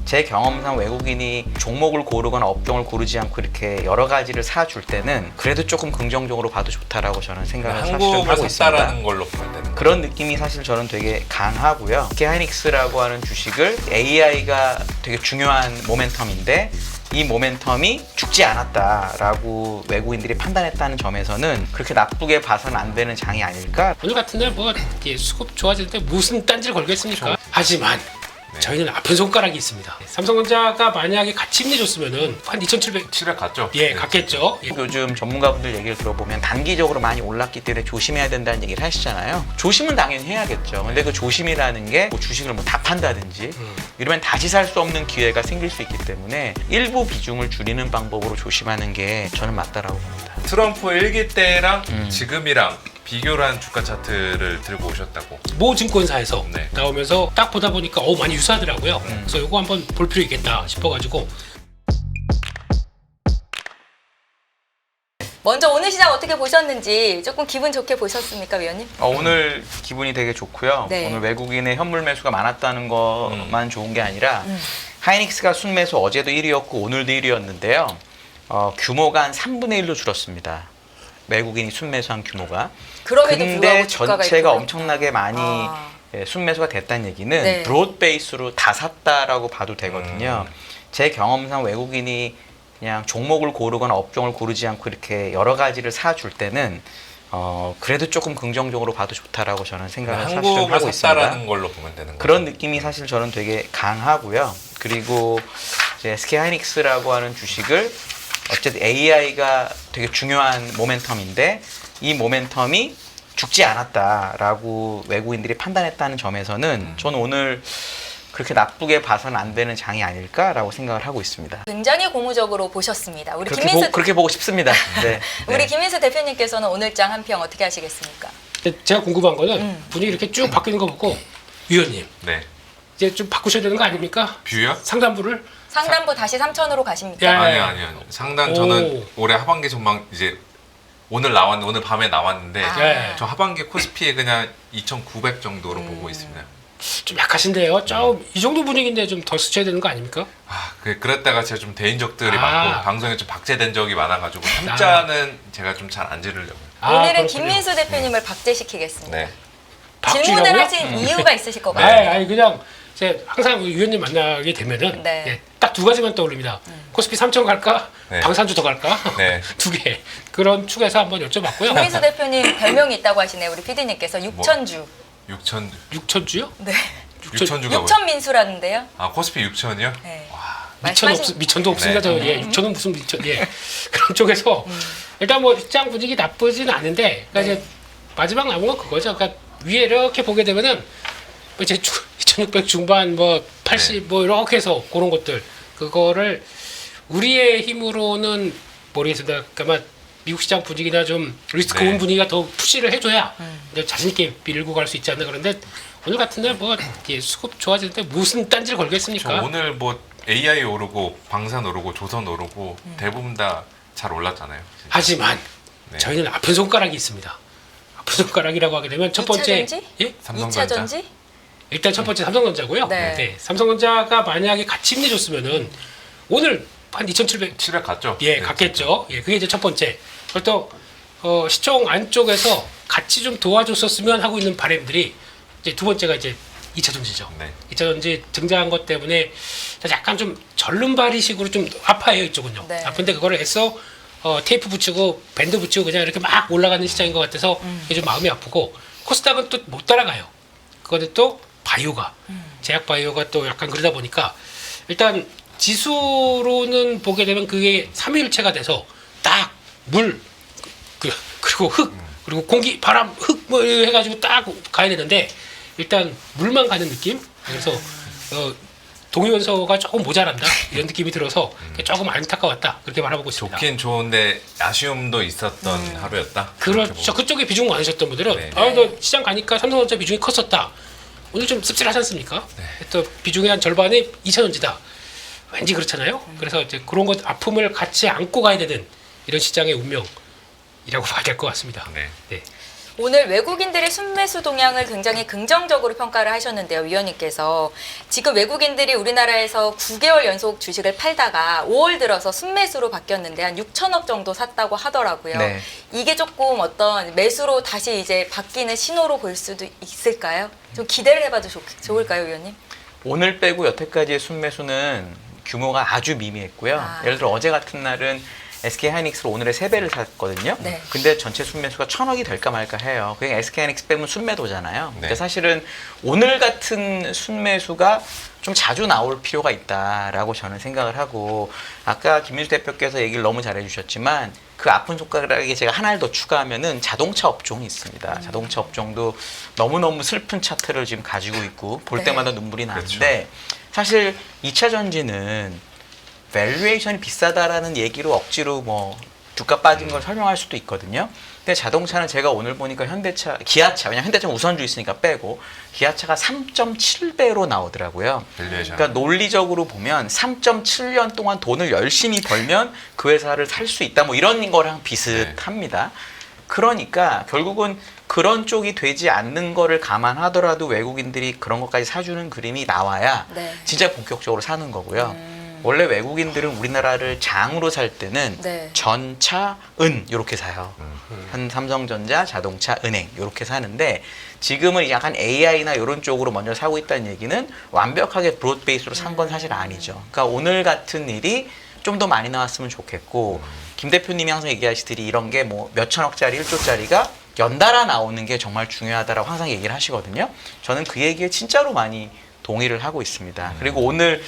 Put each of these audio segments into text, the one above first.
제 경험상 외국인이 종목을 고르거나 업종을 고르지 않고 이렇게 여러 가지를 사줄 때는 그래도 조금 긍정적으로 봐도 좋다라고 저는 생각을 사실 좀 하고 한국을 있습니다. 샀다라는 걸로 보면 되는 거예요. 그런 느낌이 사실 저는 되게 강하고요. SK하이닉스라고 하는 주식을 AI가 되게 중요한 모멘텀인데 이 모멘텀이 죽지 않았다라고 외국인들이 판단했다는 점에서는 그렇게 나쁘게 봐서는 안 되는 장이 아닐까? 오늘 같은 날 뭐 수급 좋아지는데 무슨 딴지를 걸겠습니까? 하지만 저희는 아픈 손가락이 있습니다. 삼성전자가 만약에 같이 힘내줬으면은 한 2,700 700 갔죠? 예 갔겠죠. 예. 요즘 전문가분들 얘기를 들어보면 단기적으로 많이 올랐기 때문에 조심해야 된다는 얘기를 하시잖아요. 조심은 당연히 해야겠죠. 근데 그 조심이라는 게 뭐 주식을 뭐 다 판다든지 이러면 다시 살 수 없는 기회가 생길 수 있기 때문에 일부 비중을 줄이는 방법으로 조심하는 게 저는 맞다라고 봅니다. 트럼프 일기 때랑 지금이랑 비교를 한 주가 차트를 들고 오셨다고. 모 증권사에서 네. 나오면서 딱 보다 보니까 많이 유사하더라고요. 그래서 이거 한번 볼 필요 있겠다 싶어가지고. 먼저 오늘 시장 어떻게 보셨는지 조금 기분 좋게 보셨습니까, 위원님? 오늘 기분이 되게 좋고요. 네. 오늘 외국인의 현물 매수가 많았다는 것만 좋은 게 아니라 하이닉스가 순매수 어제도 1위였고 오늘도 1위였는데요. 규모가 한 3분의 1로 줄었습니다. 외국인이 순매수한 규모가. 그럼에도 근데 불구하고 주가가 전체가 이렇게 엄청나게 많이 아. 순매수가 됐다는 얘기는 네. 브로드 베이스로 다 샀다라고 봐도 되거든요. 제 경험상 외국인이 그냥 종목을 고르거나 업종을 고르지 않고 이렇게 여러 가지를 사줄 때는 그래도 조금 긍정적으로 봐도 좋다라고 저는 생각을 사실 좀 한국을 하고 있습니다. 샀다라는 걸로 보면 되는 거예요. 그런 느낌이 사실 저는 되게 강하고요. 그리고 이제 SK하이닉스라고 하는 주식을 어쨌든 AI가 되게 중요한 모멘텀인데 이 모멘텀이 죽지 않았다라고 외국인들이 판단했다는 점에서는 저는 오늘 그렇게 나쁘게 봐서는 안 되는 장이 아닐까라고 생각을 하고 있습니다. 굉장히 고무적으로 보셨습니다. 우리 그렇게 보고 싶습니다. 네. 우리 네. 김민수 대표님께서는 오늘 장 한 평 어떻게 하시겠습니까? 근데 제가 궁금한 거는 분위기 이렇게 쭉 바뀌는 거 보고 위원님 네. 이제 좀 바꾸셔야 되는 거 아닙니까? 뷰요? 상단부를 상단부 다시 3천으로 가십니까? 야. 아니요. 상단 저는 올해 하반기 전망 이제 오늘 밤에 나왔는데 네. 저 하반기 코스피에 그냥 2,900 정도로 보고 있습니다. 좀 약하신데요. 좀 이 정도 분위기인데 좀 더 스쳐야 되는 거 아닙니까? 그랬다가 제가 좀 대인적들이 아. 많고 방송에 좀 박제된 적이 많아가지고 한자는 제가 좀 잘 안 지르려고요. 오늘은 그렇군요. 김민수 대표님을 박제시키겠습니다. 네. 질문을 박쥐라고요? 하신 이유가 있으실 것 네. 같아요. 아니 그냥 제가 항상 위원님 만나게 되면은 네. 딱 두 가지만 떠올립니다. 코스피 3천 갈까? 네. 방산주 더 갈까? 네. 두 개. 그런 축에서 한번 여쭤봤고요. 김민수 대표님 별명이 있다고 하시네요. 우리 PD님께서 뭐? 육천주. 6천 6천주요? 네. 6천주가 육천민수라는데요. 코스피 6천이요? 네. 미천도 없습니다. 저 예, 6천은 무슨 미천 예. 그런 쪽에서 일단 뭐 시장 분위기 나쁘지는 않은데 그러니까 이제 마지막 남은 건 그거죠. 그러니까 위에 이렇게 보게 되면은 뭐 이제 2,600 중반 뭐 80 뭐 이렇게 해서 그런 것들 그거를 우리의 힘으로는 모르겠습니다. 그러니까 미국 시장 분위기나 좀 리스크 온 분위기가 더 푸시를 해줘야 이제 자신 있게 밀고 갈 수 있지 않나. 그런데 오늘 같은 날 뭐 수급 좋아지는데 무슨 딴지를 걸겠습니까? 오늘 뭐 AI 오르고 방산 오르고 조선 오르고 대부분 다 잘 올랐잖아요. 하지만 네. 저희는 아픈 손가락이 있습니다. 아픈 손가락이라고 하게 되면 첫 번째 2차 전지? 예? 3성전자. 2차 전지? 일단 첫 번째 삼성전자고요. 네. 삼성전자가 만약에 같이 힘내줬으면은 오늘 한 2,700 700 갔죠? 예 네, 갔겠죠. 예 그게 이제 첫 번째. 그리고 또 시총 안쪽에서 같이 좀 도와줬었으면 하고 있는 바람들이 이제 두 번째가 이제 2차 전지죠. 네. 2차 전지 등장한 것 때문에 약간 좀 절름발이식으로 좀 아파요 이쪽은요. 네. 아픈데 그거를 애써 테이프 붙이고 밴드 붙이고 그냥 이렇게 막 올라가는 시장인 것 같아서 이게 좀 마음이 아프고 코스닥은 또 못 따라가요. 그거는 또 바이오가 제약 바이오가 또 약간 그러다 보니까 일단 지수로는 보게 되면 그게 삼위일체가 돼서 딱 물 그리고 흙 그리고 공기 바람 흙 뭐 해가지고 딱 가야 되는데 일단 물만 가는 느낌. 그래서 동요원서가 조금 모자란다 이런 느낌이 들어서 조금 안타까웠다 그렇게 바라보고 있습니다. 좋긴 좋은데 아쉬움도 있었던 하루였다. 그렇죠. 그쪽에 비중 많으셨던 분들은 네. 너 시장 가니까 삼성전자 비중이 컸었다. 오늘 좀 씁쓸하지 않습니까? 또 비중의 한 절반이 2차전지다. 왠지 그렇잖아요. 그래서 이제 그런 것 아픔을 같이 안고 가야 되는 이런 시장의 운명이라고 봐야 될 것 같습니다. 네. 네. 오늘 외국인들의 순매수 동향을 굉장히 긍정적으로 평가를 하셨는데요, 위원님께서. 지금 외국인들이 우리나라에서 9개월 연속 주식을 팔다가 5월 들어서 순매수로 바뀌었는데 한 6천억 정도 샀다고 하더라고요. 네. 이게 조금 어떤 매수로 다시 이제 바뀌는 신호로 볼 수도 있을까요? 좀 기대를 해봐도 좋을까요, 위원님? 오늘 빼고 여태까지의 순매수는 규모가 아주 미미했고요. 아. 예를 들어 어제 같은 날은 SK하이닉스로 오늘의 3배를 샀거든요. 네. 근데 전체 순매수가 1,000억이 될까 말까 해요. 그게 SK하이닉스 빼면 순매도잖아요. 네. 근데 사실은 오늘 같은 순매수가 좀 자주 나올 필요가 있다라고 저는 생각을 하고, 아까 김민수 대표께서 얘기를 너무 잘해주셨지만 그 아픈 손가락에 제가 하나를 더 추가하면은 자동차 업종이 있습니다. 자동차 업종도 너무너무 슬픈 차트를 지금 가지고 있고 볼 네. 때마다 눈물이 나는데, 사실 2차 전지는 밸류에이션이 비싸다라는 얘기로 억지로 뭐 주가 빠진 걸 설명할 수도 있거든요. 근데 자동차는 제가 오늘 보니까 기아차, 왜냐면 현대차는 우선주 있으니까 빼고 기아차가 3.7배로 나오더라고요. 밸류에이션. 그러니까 논리적으로 보면 3.7년 동안 돈을 열심히 벌면 그 회사를 살 수 있다, 뭐 이런 거랑 비슷합니다. 그러니까 결국은 그런 쪽이 되지 않는 거를 감안하더라도 외국인들이 그런 것까지 사주는 그림이 나와야 네. 진짜 본격적으로 사는 거고요. 원래 외국인들은 우리나라를 장으로 살 때는 네. 전차, 은 이렇게 사요. 한 삼성전자, 자동차, 은행 이렇게 사는데, 지금은 약간 AI나 이런 쪽으로 먼저 사고 있다는 얘기는 완벽하게 브로드 베이스로 산 건 사실 아니죠. 그러니까 오늘 같은 일이 좀 더 많이 나왔으면 좋겠고, 김 대표님이 항상 얘기하시듯이 이런 게 뭐 몇천억짜리, 1조짜리가 연달아 나오는 게 정말 중요하다라고 항상 얘기를 하시거든요. 저는 그 얘기에 진짜로 많이 동의를 하고 있습니다. 그리고 오늘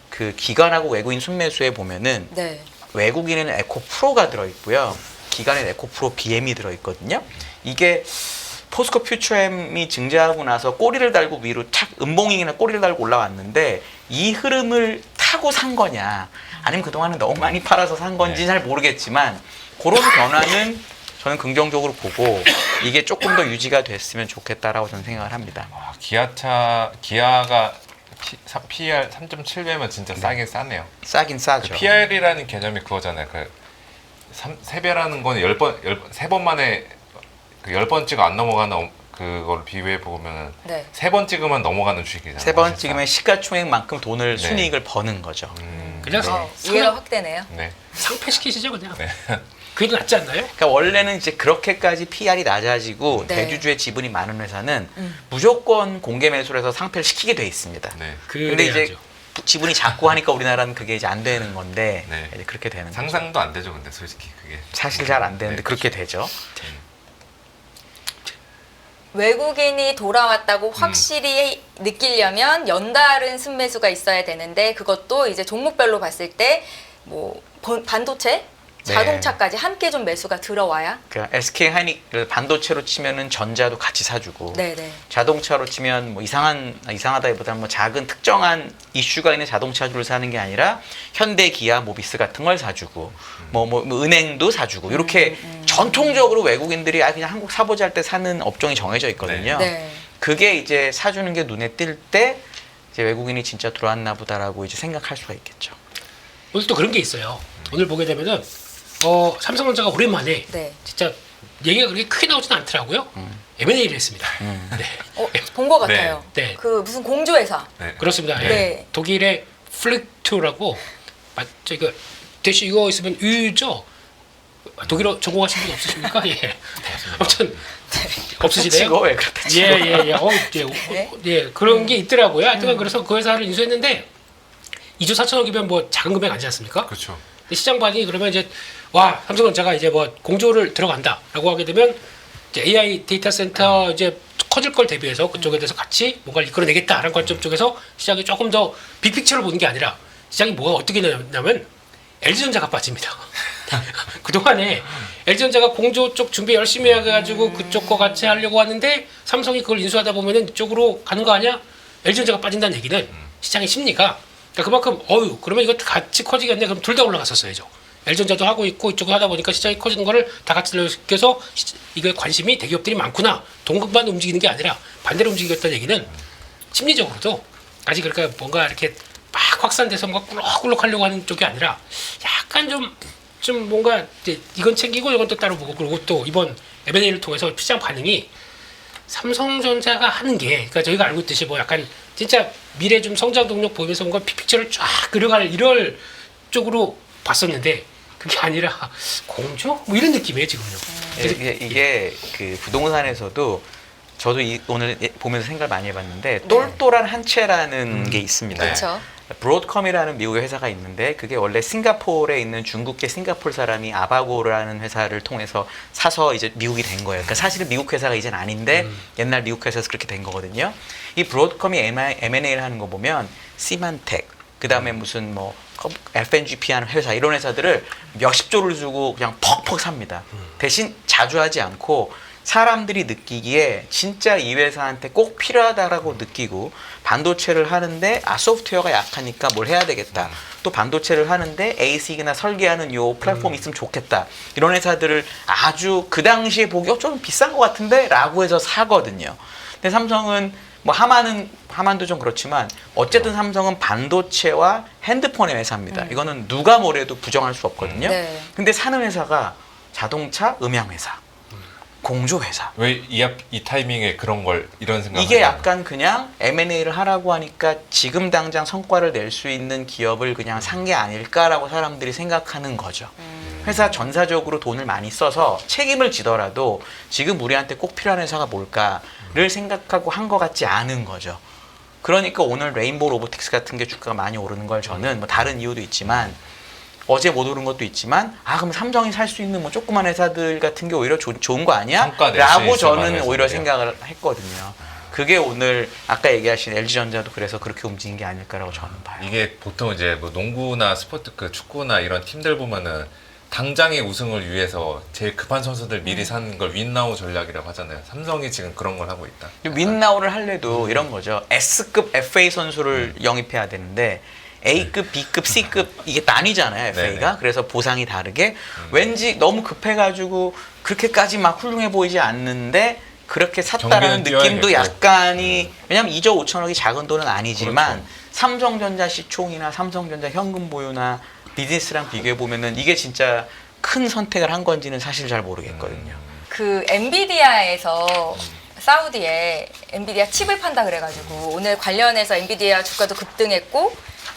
그 기관하고 외국인 순매수에 보면은 네. 외국인에는 에코 프로가 들어있고요. 기관에는 에코 프로 BM이 들어있거든요. 이게 포스코 퓨처엠이 증자하고 나서 꼬리를 달고 위로 탁 음봉잉이나 꼬리를 달고 올라왔는데, 이 흐름을 타고 산 거냐 아니면 그동안은 너무 많이 팔아서 산 건지 잘 모르겠지만, 그런 변화는 저는 긍정적으로 보고 이게 조금 더 유지가 됐으면 좋겠다라고 저는 생각을 합니다. 기아가 PER 3.7배면 진짜 싸긴 싸네요. 싸긴 싸죠. PR이라는 개념이 그거잖아요. 그 3배라는 건 3번 만에 그 10번 찍어 안 넘어가는 그걸 비교해 보면 네. 3번 찍으면 넘어가는 주식이잖아요. 세 번 사실상. 찍으면 시가총액만큼 돈을 네. 순이익을 버는 거죠. 그냥 이해가 확대네요. 네. 상패시키시죠 그냥. 네. 그게 더 낫지 않나요? 그러니까 원래는 이제 그렇게까지 PR이 낮아지고 네. 대주주의 지분이 많은 회사는 무조건 공개 매수를 해서 상패를 시키게 돼 있습니다. 네. 근데 이제 그래야죠. 지분이 작고 하니까 우리나라는 그게 이제 안 되는 건데, 네. 이제 그렇게 되는 거죠. 상상도 안 되죠, 근데 솔직히 그게. 사실 잘 안 되는데 네, 그렇게 되죠. 외국인이 돌아왔다고 확실히 느끼려면 연달은 순매수가 있어야 되는데, 그것도 이제 종목별로 봤을 때 뭐 반도체, 네. 자동차까지 함께 좀 매수가 들어와야. 그러니까 SK 하이닉을 반도체로 치면은 전자도 같이 사주고, 네네. 자동차로 치면 뭐 이상하다기보다는 뭐 작은 특정한 이슈가 있는 자동차주를 사는 게 아니라 현대, 기아, 모비스 같은 걸 사주고, 뭐 은행도 사주고, 이렇게 전통적으로 외국인들이 그냥 한국 사보자 할 때 사는 업종이 정해져 있거든요. 네. 그게 이제 사주는 게 눈에 띌 때 이제 외국인이 진짜 들어왔나 보다라고 이제 생각할 수가 있겠죠. 오늘 또 그런 게 있어요. 오늘 보게 되면은 삼성전자가 오랜만에 네. 진짜 얘기가 그렇게 크게 나오지는 않더라고요. M&A를 했습니다. 네. 본 것 같아요. 네. 그 무슨 공조회사. 네. 그렇습니다. 예. 네. 독일의 플릭투라고 이거 대신 이거 있으면 유죠. 독일어 전공하신 분 없으십니까? 예. 아무튼 없으시네요. 치고 왜 그렇다 치고. 예. 예, 그런 게 있더라고요. 하여튼 그래서 그 회사를 인수했는데 2조 4천억이면 뭐 작은 금액 아니지 않습니까? 그렇죠. 근데 시장 반응이 그러면 이제 와 삼성전자가 이제 뭐 공조를 들어간다라고 하게 되면 이제 AI 데이터 센터 이제 커질 걸 대비해서 그쪽에 대해서 같이 뭔가를 이끌어내겠다라는 관점 쪽에서 시장이 조금 더 빅픽처를 보는 게 아니라 시장이 뭐가 어떻게 되냐면 LG전자가 빠집니다. 그동안에 LG전자가 공조 쪽 준비 열심히 해가지고 그쪽 거 같이 하려고 하는데 삼성이 그걸 인수하다 보면은 이쪽으로 가는 거 아니야? LG전자가 빠진다는 얘기는 시장의 심리가 그러니까 그만큼 그러면 이거 같이 커지겠네. 그럼 둘 다 올라갔었어야죠. LG전자도 하고 있고 이쪽을 하다 보니까 시장이 커지는 거를 다 같이 느껴서 이게 관심이 대기업들이 많구나. 동급만 움직이는 게 아니라 반대로 움직이겠다는 얘기는 심리적으로도 아직 그러니까 뭔가 이렇게 막 확산돼서 뭔가 꿀럭꿀럭 하려고 하는 쪽이 아니라 약간 좀 좀 뭔가 이제 이건 챙기고 이건 또 따로 보고 그리고 또 이번 M&A를 통해서 시장 반응이 삼성전자가 하는 게 그러니까 저희가 알고 있듯이 뭐 약간 진짜 미래 좀 성장 동력 보이면서 뭔가 픽픽처를 쫙 그려갈 이럴 쪽으로 봤었는데 그게 아니라 공조? 뭐 이런 느낌이에요 지금요. 그래서 이게 그 부동산에서도 저도 오늘 보면서 생각을 많이 해봤는데 똘똘한 한 채라는 게 있습니다. 그렇죠. 브로드컴이라는 미국의 회사가 있는데 그게 원래 싱가포르에 있는 중국계 싱가포르 사람이 아바고라는 회사를 통해서 사서 이제 미국이 된 거예요. 그러니까 사실은 미국 회사가 이젠 아닌데 옛날 미국 회사에서 그렇게 된 거거든요. 이 브로드컴이 M&A를 하는 거 보면 시만텍, 그 다음에 무슨 뭐 FNGP 하는 회사 이런 회사들을 몇십 조를 주고 그냥 퍽퍽 삽니다. 대신 자주 하지 않고 사람들이 느끼기에 진짜 이 회사한테 꼭 필요하다라고 느끼고 반도체를 하는데 소프트웨어가 약하니까 뭘 해야 되겠다. 또 반도체를 하는데 ASIC이나 설계하는 요 플랫폼이 있으면 좋겠다. 이런 회사들을 아주 그 당시에 보기 좀 비싼 것 같은데 라고 해서 사거든요. 근데 삼성은 뭐 하만도 좀 그렇지만 어쨌든 삼성은 반도체와 핸드폰의 회사입니다. 이거는 누가 뭐래도 부정할 수 없거든요. 네. 근데 사는 회사가 자동차, 음향 회사. 공조 회사. 왜 이 타이밍에 그런 걸 이런 생각? 이게 약간 그냥 M&A를 하라고 하니까 지금 당장 성과를 낼 수 있는 기업을 그냥 산 게 아닐까라고 사람들이 생각하는 거죠. 회사 전사적으로 돈을 많이 써서 책임을 지더라도 지금 우리한테 꼭 필요한 회사가 뭘까를 생각하고 한 것 같지 않은 거죠. 그러니까 오늘 레인보우 로보틱스 같은 게 주가가 많이 오르는 걸 저는 뭐 다른 이유도 있지만 어제 못 오른 것도 있지만 그럼 삼성이 살 수 있는 뭐 조그만 회사들 같은 게 오히려 좋은 거 아니야? 성과 낼수 라고 있을 저는 만한 오히려 회사들이요. 생각을 했거든요. 그게 오늘 아까 얘기하신 LG전자도 그래서 그렇게 움직인 게 아닐까라고 저는 봐요. 이게 보통 이제 뭐 농구나 스포츠 그 축구나 이런 팀들 보면은 당장의 우승을 위해서 제일 급한 선수들 미리 사는 걸 윈나우 전략이라고 하잖아요. 삼성이 지금 그런 걸 하고 있다. 윈나우를 하려도 이런 거죠. S급 FA 선수를 영입해야 되는데 A급, B급, C급 이게 나뉘잖아요, FA가. 네네. 그래서 보상이 다르게 왠지 너무 급해가지고 그렇게까지 막 훌륭해 보이지 않는데 그렇게 샀다라는 경기는 느낌도 뛰어야겠고. 약간이 왜냐면 2조 5천억이 작은 돈은 아니지만 그렇죠. 삼성전자 시총이나 삼성전자 현금 보유나 비즈니스랑 비교해 보면은 이게 진짜 큰 선택을 한 건지는 사실 잘 모르겠거든요. 그 엔비디아에서 사우디에 엔비디아 칩을 판다 그래가지고 오늘 관련해서 엔비디아 주가도 급등했고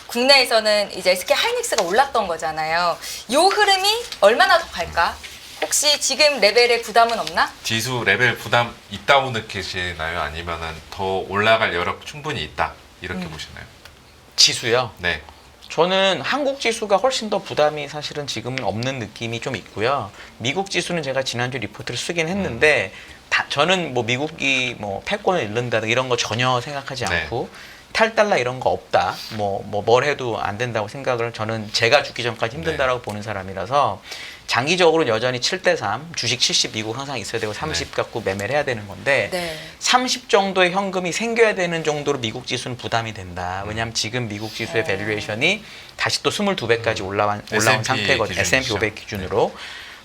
국내에서는 이제 SK 하이닉스가 올랐던 거잖아요. 이 흐름이 얼마나 더 갈까? 혹시 지금 레벨에 부담은 없나? 지수 레벨 부담 있다고 느끼시나요? 아니면은 더 올라갈 여력 충분히 있다 이렇게 보시나요? 지수요. 네. 저는 한국 지수가 훨씬 더 부담이 사실은 지금은 없는 느낌이 좀 있고요. 미국 지수는 제가 지난주 리포트를 쓰긴 했는데 저는 뭐 미국이 뭐 패권을 잃는다든가 이런 거 전혀 생각하지 네. 않고 탈달러 이런 거 없다. 뭘 해도 안 된다고 생각을 저는 제가 죽기 전까지 힘든다라고 보는 사람이라서 장기적으로 여전히 7대3 주식 70 미국 항상 있어야 되고 30 갖고 매매를 해야 되는 건데 네. 30 정도의 현금이 생겨야 되는 정도로 미국 지수는 부담이 된다. 왜냐하면 지금 미국 지수의 밸류에이션이 다시 또 22배까지 올라온 S&P 상태거든요. S&P 기준이죠. 500 기준으로.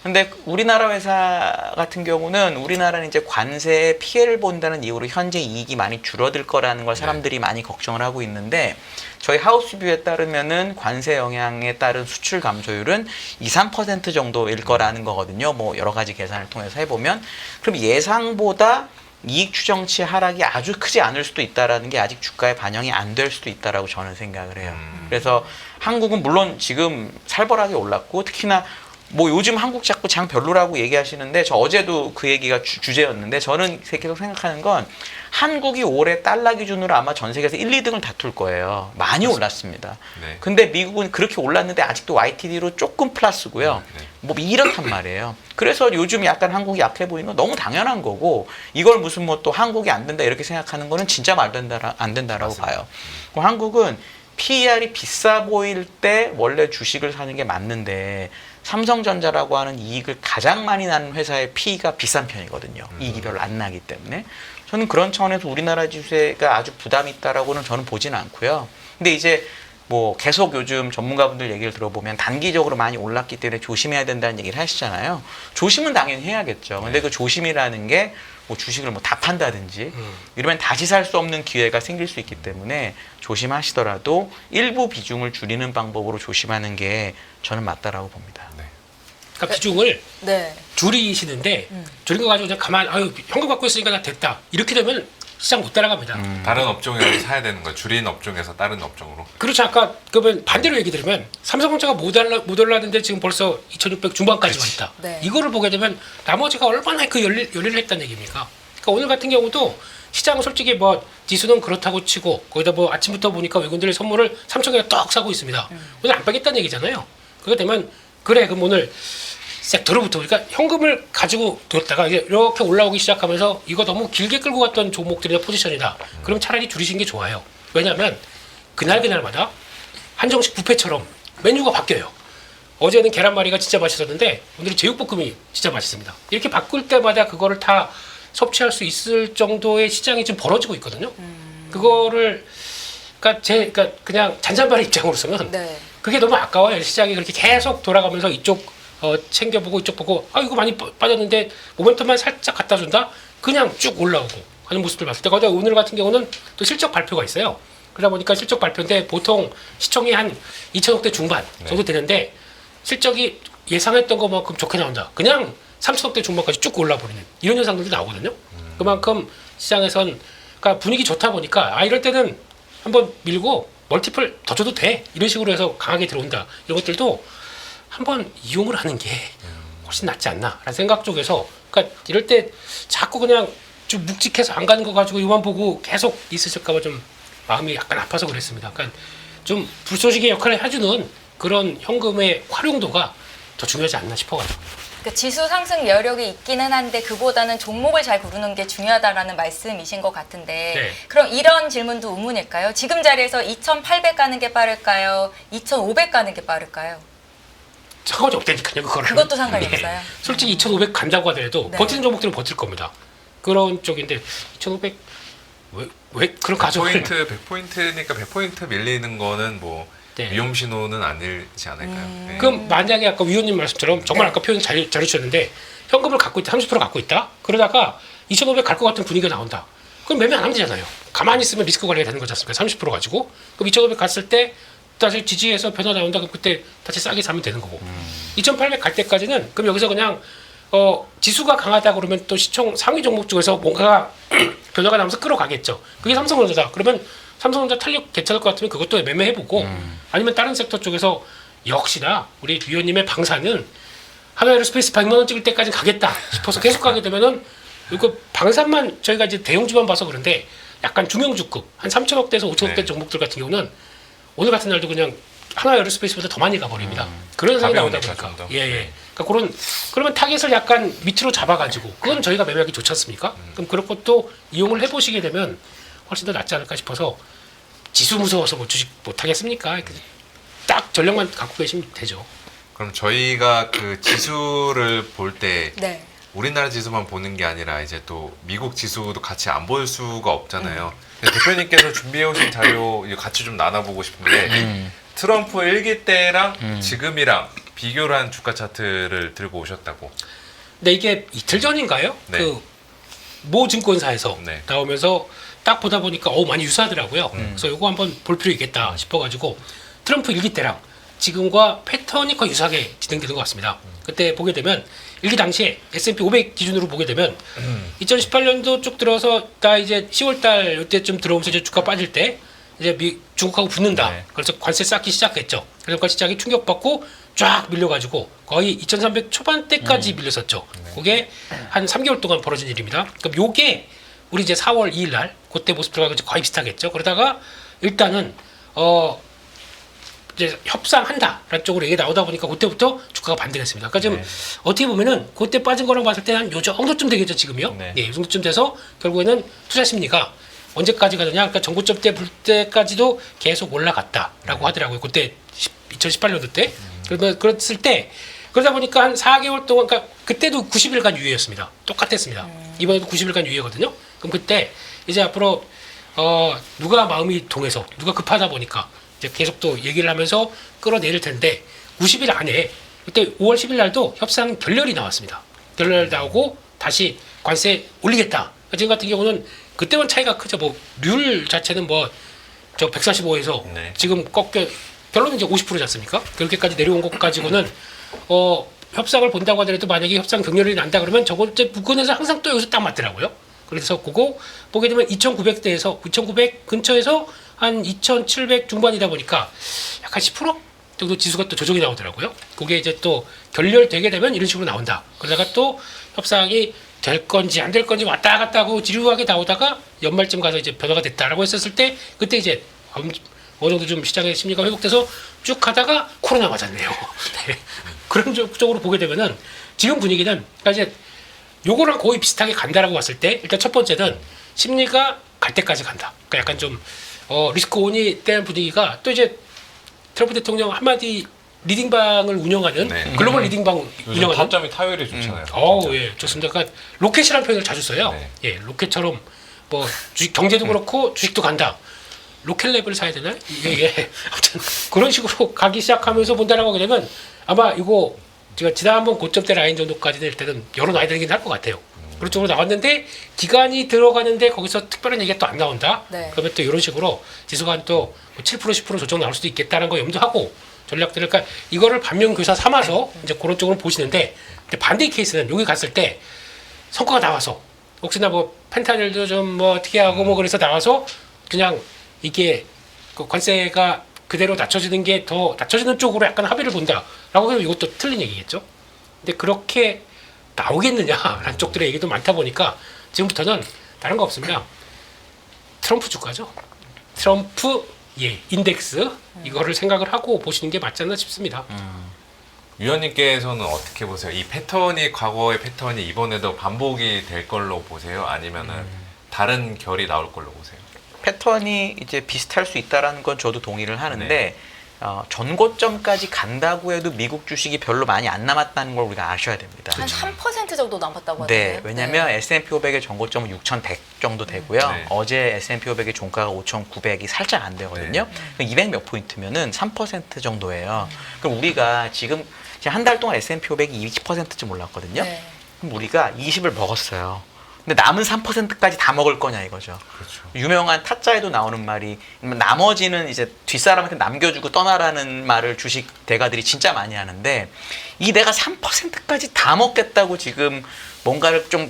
근데 우리나라 회사 같은 경우는 우리나라는 이제 관세에 피해를 본다는 이유로 현재 이익이 많이 줄어들 거라는 걸 사람들이 많이 걱정을 하고 있는데 저희 하우스뷰에 따르면은 관세 영향에 따른 수출 감소율은 2~3% 정도일 거라는 거거든요. 뭐 여러 가지 계산을 통해서 해보면 그럼 예상보다 이익 추정치 하락이 아주 크지 않을 수도 있다라는 게 아직 주가에 반영이 안 될 수도 있다라고 저는 생각을 해요. 그래서 한국은 물론 지금 살벌하게 올랐고 특히나 뭐 요즘 한국 자꾸 장 별로라고 얘기하시는데 저 어제도 그 얘기가 주제였는데 저는 계속 생각하는 건 한국이 올해 달러 기준으로 아마 전 세계에서 1, 2등을 다툴 거예요. 많이 올랐습니다. 네. 근데 미국은 그렇게 올랐는데 아직도 YTD로 조금 플러스고요. 네. 뭐 이렇단 말이에요. 그래서 요즘 약간 한국이 약해 보이는 건 너무 당연한 거고 이걸 무슨 뭐 또 한국이 안 된다 이렇게 생각하는 거는 진짜 말도 안 된다라고 봐요. 한국은 PER이 비싸 보일 때 원래 주식을 사는 게 맞는데 삼성전자라고 하는 이익을 가장 많이 나는 회사의 PE가 비싼 편이거든요. 이익이 별로 안 나기 때문에. 저는 그런 차원에서 우리나라 지수가 아주 부담이 있다라고는 저는 보지는 않고요. 근데 이제 뭐 계속 요즘 전문가분들 얘기를 들어보면 단기적으로 많이 올랐기 때문에 조심해야 된다는 얘기를 하시잖아요. 조심은 당연히 해야겠죠. 근데 그 조심이라는 게 뭐 주식을 뭐 다 판다든지 이러면 다시 살 수 없는 기회가 생길 수 있기 때문에 조심하시더라도 일부 비중을 줄이는 방법으로 조심하는 게 저는 맞다라고 봅니다. 네. 그러니까 비중을 네. 줄이시는데 줄인 거 가지고 그냥 가만 아유 현금 갖고 있으니까 나 됐다 이렇게 되면 시장 못 따라갑니다. 다른 업종에서 사야 되는 거예요. 줄인 업종에서 다른 업종으로. 그렇죠. 아까 그러면 반대로 얘기 드리면 삼성전자가 못 올랐는데 지금 벌써 2,600 중반까지 그렇지. 왔다. 네. 이거를 보게 되면 나머지가 얼마나 그 열리를 했다는 얘기입니까? 그러니까 오늘 같은 경우도 시장은 솔직히 뭐 지수는 그렇다고 치고 거기다 뭐 아침부터 보니까 외국인들이 선물을 3,000개나 떡 사고 있습니다. 오늘 안 빼겠다는 얘기잖아요. 그렇게 되면 그래 그럼 오늘 섹터로부터 그러니까 현금을 가지고 뒀다가 이제 이렇게 올라오기 시작하면서 이거 너무 길게 끌고 갔던 종목들이나 포지션이다. 그럼 차라리 줄이신 게 좋아요. 왜냐하면 그날마다 한정식 뷔페처럼 메뉴가 바뀌어요. 어제는 계란말이가 진짜 맛있었는데 오늘은 제육볶음이 진짜 맛있습니다. 이렇게 바꿀 때마다 그거를 다 섭취할 수 있을 정도의 시장이 지금 벌어지고 있거든요. 그거를 그러니까 그냥 잔잔바리 입장으로서는 네. 그게 너무 아까워요. 시장이 그렇게 계속 돌아가면서 이쪽 챙겨보고 이쪽 보고 이거 많이 빠졌는데 모멘텀만 살짝 갖다 준다? 그냥 쭉 올라오고 하는 모습들 봤을 때 거기다 오늘 같은 경우는 또 실적 발표가 있어요. 그러다 보니까 실적 발표인데 보통 시총이 한 2천억대 중반 정도 되는데 실적이 예상했던 것만큼 좋게 나온다. 그냥 3천억대 중반까지 쭉 올라버리는 이런 현상들도 나오거든요. 그만큼 시장에선 그러니까 분위기 좋다 보니까 이럴 때는 한번 밀고 멀티플 더 줘도 돼. 이런 식으로 해서 강하게 들어온다. 이런 것들도 한번 이용을 하는 게 훨씬 낫지 않나라는 생각 쪽에서 그러니까 이럴 때 자꾸 그냥 좀 묵직해서 안 가는 거 가지고 이만 보고 계속 있으실까봐 좀 마음이 약간 아파서 그랬습니다. 그러니까 좀 불쏘시개 역할을 해주는 그런 현금의 활용도가 더 중요하지 않나 싶어가지고. 그 지수 상승 여력이 있기는 한데 그보다는 종목을 잘 고르는 게 중요하다라는 말씀이신 것 같은데 네. 그럼 이런 질문도 의문일까요? 지금 자리에서 2,800 가는 게 빠를까요? 2,500 가는 게 빠를까요? 상관이 없다니까요. 그거는. 그것도 상관이 예. 없어요. 솔직히 2,500 간다고 하더라도 네. 버티는 종목들은 버틸 겁니다. 그런 쪽인데 2,500 왜 그런 가정을 100포인트니까 100포인트 밀리는 거는 뭐 네. 위험 신호는 아니지 않을까요? 네. 그럼 만약에 아까 위원님 말씀처럼 정말 네. 아까 표현 잘 해주셨는데 현금을 갖고 있다 30% 갖고 있다 그러다가 2,500 갈 것 같은 분위기가 나온다 그럼 매매 안 하면 되잖아요. 가만히 있으면 리스크 관리가 되는 거지 않습니까? 30% 가지고 그럼 2,500 갔을 때 다시 지지에서 변화 나온다 그럼 그때 다시 싸게 사면 되는 거고 2,800 갈 때까지는 그럼 여기서 그냥 지수가 강하다 그러면 또 시총 상위 종목 중에서 뭔가 변화가 나면서 끌어가겠죠. 그게 삼성전자다. 그러면 삼성전자 탄력 괜찮을 것 같으면 그것도 매매해보고 아니면 다른 섹터 쪽에서 역시나 우리 위원님의 방사는 하나에로스페이스 100만 원 찍을 때까지 가겠다 싶어서 계속 가게 되면은 이거 방산만 저희가 이제 대형주만 봐서 그런데 약간 중형주급 한 3천억대에서 5천억대 네. 종목들 같은 경우는 오늘 같은 날도 그냥 하나에로스페이스보다 더 많이 가버립니다. 그런 현상이 나오다 가벼우니까 보니까 좀 더. 예예. 그러니까 그러면 타겟을 약간 밑으로 잡아가지고 그건 저희가 매매하기 좋지 않습니까? 그럼 그런 것도 이용을 해보시게 되면 훨씬 더 낫지 않을까 싶어서 지수 무서워서 뭐 주식 못 하겠습니까? 딱 전략만 갖고 계시면 되죠. 그럼 저희가 그 지수를 볼 때 네. 우리나라 지수만 보는 게 아니라 이제 또 미국 지수도 같이 안 볼 수가 없잖아요. 대표님께서 준비해 오신 자료 이거 같이 좀 나눠보고 싶은데 트럼프 1기 때랑 지금이랑 비교를 한 주가 차트를 들고 오셨다고. 근데 이게 이틀 전인가요? 네. 그 모 증권사에서 네. 나오면서 딱 보다 보니까 많이 유사하더라고요. 그래서 이거 한번 볼 필요 있겠다 싶어가지고 트럼프 1기 때랑 지금과 패턴이 거의 유사하게 진행되는 것 같습니다. 그때 보게 되면 1기 당시에 S&P 500 기준으로 보게 되면 2018년도 쭉 들어서 다 이제 10월달 이때쯤 들어오면서 이제 주가 빠질 때 이제 중국하고 붙는다. 네. 그래서 관세 쌓기 시작했죠. 그래서 시장이 충격받고 쫙 밀려가지고 거의 2,300 초반대까지 밀렸었죠. 그게 한 3개월 동안 벌어진 일입니다. 그럼 요게 우리 이제 4월 2일 날 그때 모습들과 거의 비슷하겠죠. 그러다가 일단은 이제 협상한다라는 쪽으로 얘기 나오다 보니까 그때부터 주가가 반등했습니다. 그러니까 지금 어떻게 보면은 그때 빠진 거랑 봤을 때 한 요 정도쯤 되겠죠 지금요. 네. 예, 이 정도쯤 돼서 결국에는 투자 심리가 언제까지 가느냐. 그러니까 정고점 때 불 때까지도 계속 올라갔다라고 하더라고요. 그때 2018년도 때. 그러면 그랬을 때 그러다 보니까 한 4개월 동안 그러니까 그때도 90일간 유예였습니다. 똑같았습니다. 이번에도 90일간 유예거든요. 그럼 그때 이제 앞으로 누가 마음이 동해서 누가 급하다 보니까 이제 계속 또 얘기를 하면서 끌어내릴 텐데 90일 안에 그때 5월 10일 날도 협상 결렬이 나왔습니다. 결렬 나오고 다시 관세 올리겠다. 지금 같은 경우는 그때만 차이가 크죠. 뭐 률 자체는 뭐 저 145에서 네. 지금 꺾여 결론은 이제 50%지 않습니까? 그렇게까지 내려온 것 가지고는 협상을 본다고 하더라도 만약에 협상 경렬이 난다 그러면 저번 주 부근에서 항상 또 여기서 딱 맞더라고요. 그래서 그거 보게 되면 2,900대에서 2,900 근처에서 한 2,700 중반이다 보니까 약간 10% 정도 지수가 또 조정이 나오더라고요. 그게 이제 또 결렬되게 되면 이런 식으로 나온다. 그러다가 또 협상이 될 건지 안 될 건지 왔다 갔다 하고 지루하게 나오다가 연말쯤 가서 이제 변화가 됐다라고 했었을 때 그때 이제 어느 정도 좀 시장의 심리가 회복돼서 쭉 가다가 코로나 맞았네요. 네. 그런 쪽으로 보게 되면은 지금 분위기는 그러니까 이제 요거랑 거의 비슷하게 간다라고 봤을 때 일단 첫 번째는 심리가 갈 때까지 간다. 그러니까 약간 좀 리스크 온이 되는 분위기가 또 이제 트럼프 대통령 한마디 리딩방을 운영하는 네. 글로벌 리딩방 요즘 운영하는 타점이 타율이 좋잖아요. 예, 좋습니다. 그러니까 로켓이라는 표현을 자주 써요. 네. 예, 로켓처럼 뭐 주식 경제도 그렇고 주식도 간다. 로켓 랩을 사야 되나요? 예. 아무튼 그런 식으로 가기 시작하면서 본다라고 하게 되면 아마 이거 제가 지난번 고점대 라인 정도까지 될 때는 열어놔야 되긴 할 것 같아요. 그런 쪽으로 나왔는데 기간이 들어가는데 거기서 특별한 얘기가 또 안 나온다. 네. 그러면 또 이런 식으로 지수가 또 7% 10% 조정 나올 수도 있겠다는 거 염두하고 전략들을 그러니까 이거를 반면교사 삼아서 이제 그런 쪽으로 보시는데 근데 반대 케이스는 여기 갔을 때 성과가 나와서 혹시나 뭐 펜타닐도 좀 뭐 어떻게 하고 뭐 그래서 나와서 그냥 이게 그 관세가 그대로 낮춰지는 게 더 낮춰지는 쪽으로 약간 합의를 본다라고 하면 이것도 틀린 얘기겠죠. 근데 그렇게 나오겠느냐라는 쪽들의 얘기도 많다 보니까 지금부터는 다른 거 없습니다. 트럼프 주가죠. 트럼프 인덱스 이거를 생각을 하고 보시는 게 맞지 않나 싶습니다. 위원님께서는 어떻게 보세요? 이 패턴이 과거의 패턴이 이번에도 반복이 될 걸로 보세요? 아니면은 다른 결이 나올 걸로 보세요? 패턴이 이제 비슷할 수 있다라는 건 저도 동의를 하는데 전고점까지 간다고 해도 미국 주식이 별로 많이 안 남았다는 걸 우리가 아셔야 됩니다. 한 3% 정도 남았다고 네, 하던데요. 왜냐하면 S&P 500의 전고점은 6,100 정도 되고요. 네. 어제 S&P 500의 종가가 5,900이 살짝 안 되거든요. 200 몇 포인트면은 3% 정도예요. 그럼 우리가 지금 한 달 동안 S&P 500이 20%쯤 올랐거든요. 네. 그럼 우리가 20을 먹었어요. 근데 남은 3%까지 다 먹을 거냐 이거죠. 그렇죠. 유명한 타짜에도 나오는 말이 나머지는 이제 뒷사람한테 남겨주고 떠나라는 말을 주식 대가들이 진짜 많이 하는데 이 내가 3%까지 다 먹겠다고 지금 뭔가를 좀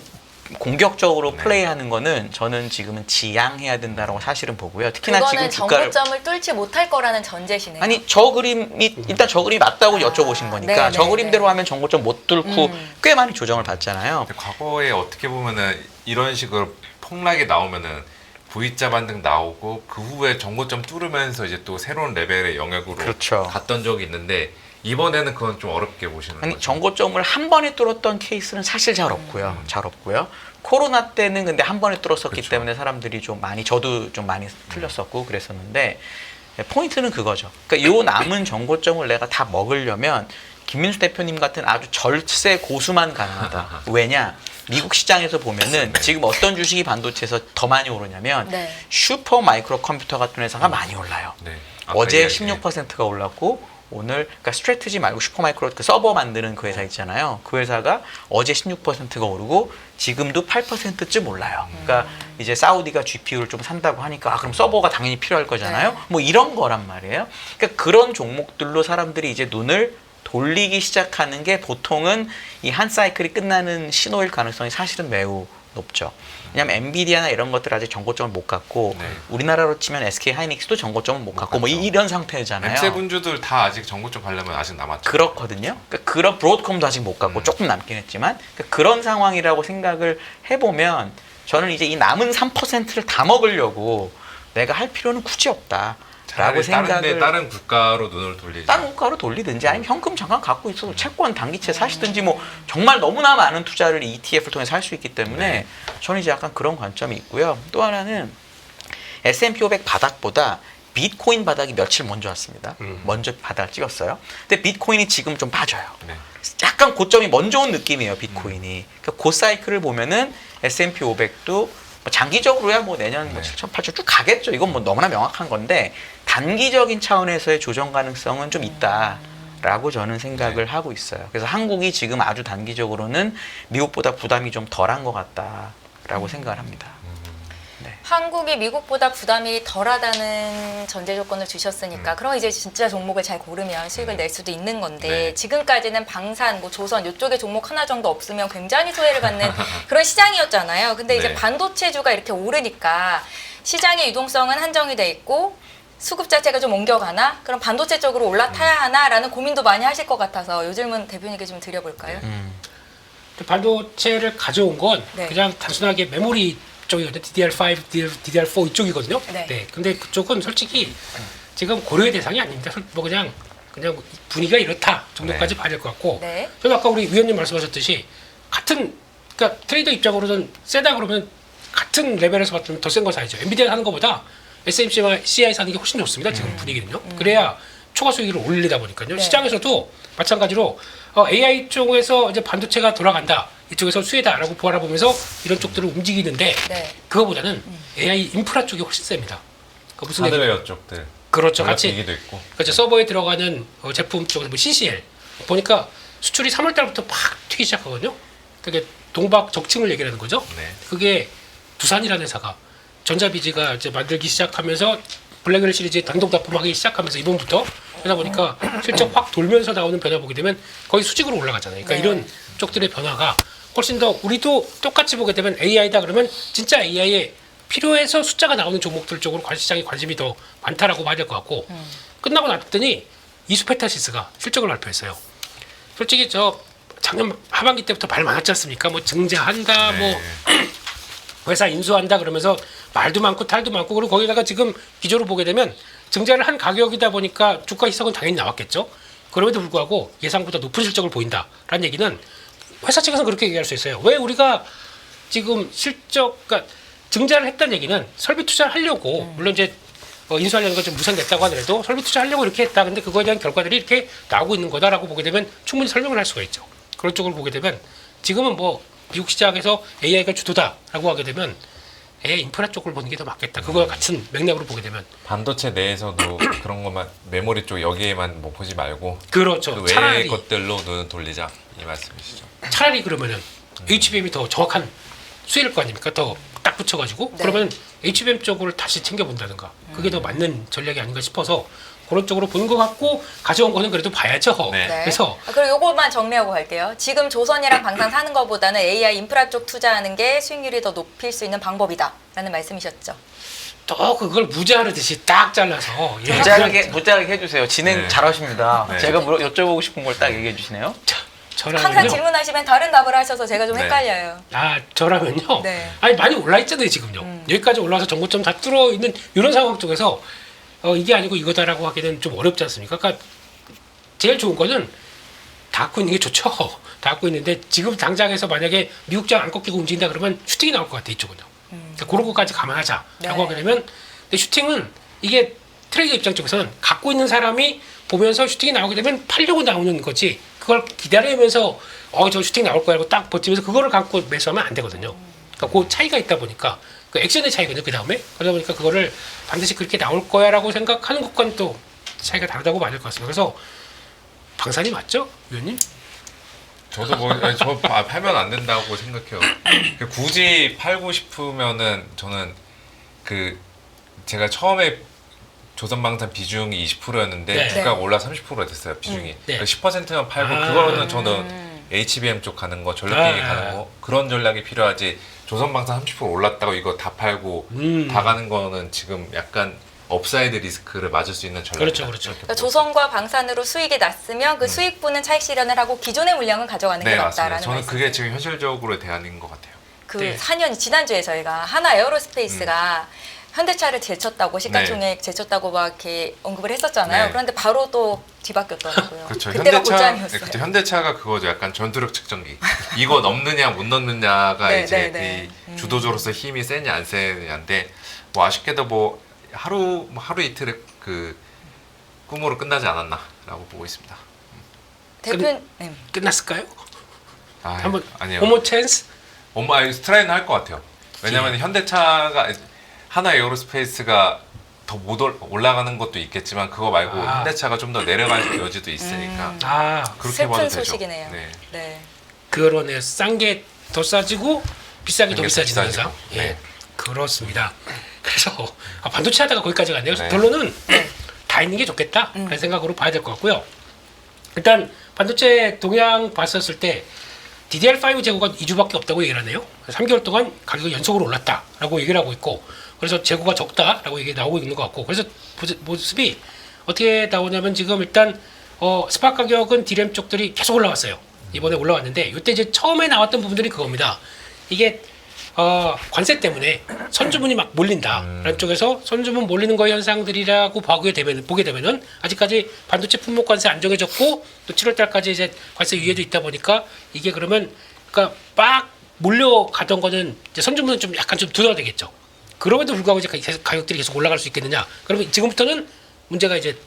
공격적으로 네. 플레이하는 거는 저는 지금은 지양해야 된다라고 사실은 보고요. 특히나 그거는 지금 주가를 정고점을 뚫지 못할 거라는 전제시네요. 아니 저 그림이 일단 저 그림이 맞다고 여쭤보신 거니까 네, 저 네, 그림대로 네. 하면 정고점 못 뚫고 꽤 많이 조정을 받잖아요. 근데 과거에 어떻게 보면은 이런 식으로 폭락이 나오면은 V자 반등 나오고 그 후에 정고점 뚫으면서 이제 또 새로운 레벨의 영역으로 그렇죠. 갔던 적이 있는데 이번에는 그건 좀 어렵게 보시는 아니 거죠? 정고점을 한 번에 뚫었던 케이스는 사실 잘 없고요. 잘 없고요. 코로나 때는 근데 한 번에 뚫었었기 그렇죠. 때문에 사람들이 좀 많이 저도 좀 많이 틀렸었고 그랬었는데 포인트는 그거죠. 그러니까 요 남은 정고점을 내가 다 먹으려면 김민수 대표님 같은 아주 절세 고수만 가능하다. 왜냐? 미국 시장에서 보면은 지금 어떤 주식이 반도체에서 더 많이 오르냐면 네. 슈퍼 마이크로 컴퓨터 같은 회사가 많이 올라요. 네. 아까 어제 이야기- 16%가 올랐고 오늘 그러니까 스트래티지 말고 슈퍼마이크로 그 서버 만드는 그 회사 있잖아요. 그 회사가 어제 16%가 오르고 지금도 8%쯤 올라요. 그러니까 이제 사우디가 GPU를 좀 산다고 하니까 그럼 서버가 당연히 필요할 거잖아요. 네. 뭐 이런 거란 말이에요. 그러니까 그런 종목들로 사람들이 이제 눈을 돌리기 시작하는 게 보통은 이 한 사이클이 끝나는 신호일 가능성이 사실은 매우 높죠. 왜냐하면 엔비디아나 이런 것들 아직 정고점을 못 갔고 네. 우리나라로 치면 SK 하이닉스도 정고점을 못 갔고 뭐 갔죠. 이런 상태잖아요. 엑세분주들 다 아직 정고점 가려면 아직 남았죠. 그렇거든요. 그러니까 그런 브로드컴도 아직 못 갔고 조금 남긴 했지만 그러니까 그런 상황이라고 생각을 해보면 저는 이제 이 남은 3%를 다 먹으려고 내가 할 필요는 굳이 없다. 라고 생각을 다른 국가로 눈을 돌리지. 다른 국가로 돌리든지 아니면 현금 잠깐 갖고 있어서 채권 단기채 사시든지 뭐 정말 너무나 많은 투자를 ETF를 통해서 할 수 있기 때문에 저는 이제 약간 그런 관점이 있고요. 또 하나는 S&P 500 바닥보다 비트코인 바닥이 며칠 먼저 왔습니다. 먼저 바닥을 찍었어요. 근데 비트코인이 지금 좀 빠져요. 네. 약간 고점이 먼저 온 느낌이에요, 비트코인이. 그러니까 그 사이클을 보면은 S&P 500도 장기적으로야 뭐 내년 뭐 7천, 8천 쭉 가겠죠. 이건 뭐 너무나 명확한 건데 단기적인 차원에서의 조정 가능성은 좀 있다라고 저는 생각을 하고 있어요. 그래서 한국이 지금 아주 단기적으로는 미국보다 부담이 좀 덜한 것 같다라고 생각을 합니다. 네. 한국이 미국보다 부담이 덜하다는 전제 조건을 주셨으니까 그럼 이제 진짜 종목을 잘 고르면 수익을 낼 수도 있는 건데 네. 지금까지는 방산, 뭐 조선 이쪽에 종목 하나 정도 없으면 굉장히 소외를 받는 그런 시장이었잖아요. 근데 이제 네. 반도체주가 이렇게 오르니까 시장의 유동성은 한정이 돼 있고 수급 자체가 좀 옮겨가나? 그럼 반도체 쪽으로 올라타야 하나라는 고민도 많이 하실 것 같아서 요 질문 대표님께 좀 드려볼까요? 반도체를 가져온 건 네. 그냥 단순하게 메모리 쪽이거든요. DDR5, DDR4 이쪽이거든요. 네. 근데 그쪽은 솔직히 지금 고려의 대상이 아닙니다. 뭐 그냥 분위기가 이렇다 정도까지 네. 봐야 될 것 같고. 네. 저도 아까 우리 위원님 말씀하셨듯이 그러니까 트레이더 입장으로는 세다 그러면 같은 레벨에서 봤으면 더 센 거 사야죠. 엔비디아 사는 것보다 SMC와 CI 사는 게 훨씬 좋습니다. 지금 분위기는요. 그래야 초과 수익을 올리다 보니까요. 네. 시장에서도 마찬가지로 AI 쪽에서 이제 반도체가 돌아간다. 이쪽에서 수혜다라고 바라보면서 이런 쪽들을 움직이는데 네. 그거보다는 AI 인프라 쪽이 훨씬 셉니다. 그 무슨 얘기? 하드웨어 쪽들. 그렇죠. 같이 얘기도 있고. 그렇죠. 서버에 들어가는 제품 쪽에서 뭐 CCL 보니까 수출이 3월 달부터 막 튀기 시작하거든요. 그게 동박 적층을 얘기하는 거죠. 네. 그게 두산이라는 회사가 전자비즈가 이제 만들기 시작하면서 블랙웰 시리즈 단독 납품하기 시작하면서 이번부터 그러다 보니까 실적 확 돌면서 나오는 변화 보게 되면 거의 수직으로 올라가잖아요. 그러니까 네. 이런 쪽들의 변화가 훨씬 더 우리도 똑같이 보게 되면 AI다 그러면 진짜 AI에 필요해서 숫자가 나오는 종목들 쪽으로 시장에 관심이 더 많다라고 봐야 될 것 같고 끝나고 났더니 이수페타시스가 실적을 발표했어요. 솔직히 저 작년 하반기 때부터 말 많았지 않습니까? 뭐 증자한다, 네. 뭐 회사 인수한다 그러면서 말도 많고 탈도 많고 그리고 거기다가 지금 기조를 보게 되면 증자를 한 가격이다 보니까 주가 희석은 당연히 나왔겠죠. 그럼에도 불구하고 예상보다 높은 실적을 보인다라는 얘기는 회사 측에서는 그렇게 얘기할 수 있어요. 왜 우리가 지금 그러니까 증자를 했다는 얘기는 설비 투자를 하려고 물론 이제 인수하려는 건 좀 무산됐다고 하더라도 설비 투자하려고 이렇게 했다. 근데 그거에 대한 결과들이 이렇게 나오고 있는 거다라고 보게 되면 충분히 설명을 할 수가 있죠. 그런 쪽을 보게 되면 지금은 뭐 미국 시장에서 AI가 주도다라고 하게 되면 AI 인프라 쪽을 보는 게 더 맞겠다. 그거와 같은 맥락으로 보게 되면 반도체 내에서도 그런 것만 메모리 쪽 여기에만 뭐 보지 말고 그렇죠. 그 외의 차라리 것들로 눈을 돌리자 이 말씀이시죠. 그러면은 HBM이 더 정확한 수혜일 거 아닙니까? 더 딱 붙여가지고 네. 그러면 HBM 쪽을 다시 챙겨본다든가 그게 더 맞는 전략이 아닌가 싶어서 그런 쪽으로 보는 것 같고 가져온 거는 그래도 봐야죠. 네. 네. 그래서 그리고 요것만 정리하고 갈게요. 지금 조선이랑 방산 사는 것보다는 AI 인프라 쪽 투자하는 게 수익률이 더 높일 수 있는 방법이다라는 말씀이셨죠. 또 그걸 무자르듯이 딱 잘라서 예, 무자르게 해주세요. 진행 네. 잘하십니다. 네. 제가 여쭤보고 싶은 걸 딱 얘기해 주시네요. 항상 저라면요. 질문하시면 다른 답을 하셔서 제가 좀 네. 헷갈려요. 저라면요. 네. 아니 많이 올라 있잖아요 지금요. 여기까지 올라와서 정고점 다 뚫어 있는 이런 상황 쪽에서 이게 아니고 이거다라고 하기는 좀 어렵지 않습니까? 그러니까 제일 좋은 거는 다 갖고 있는 게 좋죠. 다 갖고 있는데 지금 당장에서 만약에 미국장 안 꺾이고 움직인다 그러면 슈팅이 나올 것 같아 이쪽은요. 그러니까 그런 것까지 감안하자라고 네. 하게 되면 근데 슈팅은 이게 트레이더 입장 쪽에서는 갖고 있는 사람이 보면서 슈팅이 나오게 되면 팔려고 나오는 거지 그걸 기다리면서 저 슈팅 나올 거야 하고 딱 버티면서 그거를 갖고 매수하면 안 되거든요. 그러니까 그 차이가 있다 보니까 그 액션의 차이거든요. 그 다음에 그러다 보니까 그거를 반드시 그렇게 나올 거야라고 생각하는 것과는 또 차이가 다르다고 말할 것 같습니다. 그래서 방산이 맞죠, 위원님? 저도 저 팔면 안 된다고 생각해요. 굳이 팔고 싶으면은 저는 제가 처음에 조선방산 비중이 20%였는데 네. 주가가 올라 30%가 됐어요 비중이. 네. 10%만 팔고 그거는 저는 HBM 쪽 가는 거 전력기기 가는 거 그런 전략이 필요하지. 조선방산 30% 올랐다고 이거 다 팔고 다 가는 거는 지금 약간 업사이드 리스크를 맞을 수 있는 전략이다. 그렇죠. 그러니까 조선과 방산으로 수익이 났으면 그 수익분은 차익 실현을 하고 기존의 물량은 가져가는 게 네 맞다라는 맞습니다. 저는 말씀. 그게 지금 현실적으로의 대안인 것 같아요. 그 네. 4년 지난주에 저희가 하나 에어로스페이스가 현대차를 제쳤다고 시가총액 제쳤다고 막 이렇게 언급을 했었잖아요. 네. 그런데 바로 또 뒤바뀌었더라고요. 그렇죠. 그때가 현대차, 고점이었어요. 그렇죠. 현대차가 그거죠. 약간 전투력 측정기. 이거 넘느냐 못 넘느냐가 네, 이제 네, 네. 이 주도주로서 힘이 세냐 안 세냐인데 뭐 아쉽게도 뭐 하루 이틀의 그 꿈으로 끝나지 않았나라고 보고 있습니다. 대표 끝났을까요? 아, 한번 아니요. 호모 찬스? 스트라이는 할 것 같아요. 왜냐하면 현대차가 하나 에어로스페이스가 더 못 올라가는 것도 있겠지만 그거 말고 현대차가 좀 더 내려갈 여지도 있으니까 그렇게 슬픈 봐도 되죠. 소식이네요. 네. 네. 그러네요. 싼 게 더 싸지고 비싼 게 더 싼게 더 비싸지는 비싸지고. 현상. 예. 네. 그렇습니다. 그래서 반도체 하다가 거기까지 갔네요. 그래서 네. 결론은 다 있는 게 좋겠다 라는 생각으로 봐야 될 것 같고요. 일단 반도체 동향 봤었을 때 DDR5 재고가 2주밖에 없다고 얘기를 하네요. 3개월 동안 가격이 연속으로 올랐다라고 얘기를 하고 있고, 그래서 재고가 적다라고 얘기 나오고 있는 것 같고, 그래서 모습이 어떻게 나오냐면 지금 일단 스팟 가격은 D램 쪽들이 계속 올라왔어요. 이번에 올라왔는데 이때 이제 처음에 나왔던 부분들이 그겁니다. 이게 관세 때문에 선주문이 막 몰린다라는 쪽에서 선주문 몰리는 거 현상들이라고 보게 되면은 아직까지 반도체 품목 관세 안 정해졌고 또 7월 달까지 이제 관세 위에도 있다 보니까 이게 그러면 그러니까 막 몰려가던 거는 이제 선주문은 좀 약간 좀 둔화되겠죠. 그럼에도 불구하고 이제 계속 가격들이 계속 올라갈 수 있겠느냐? 그러면 지금부터는 문제가 이제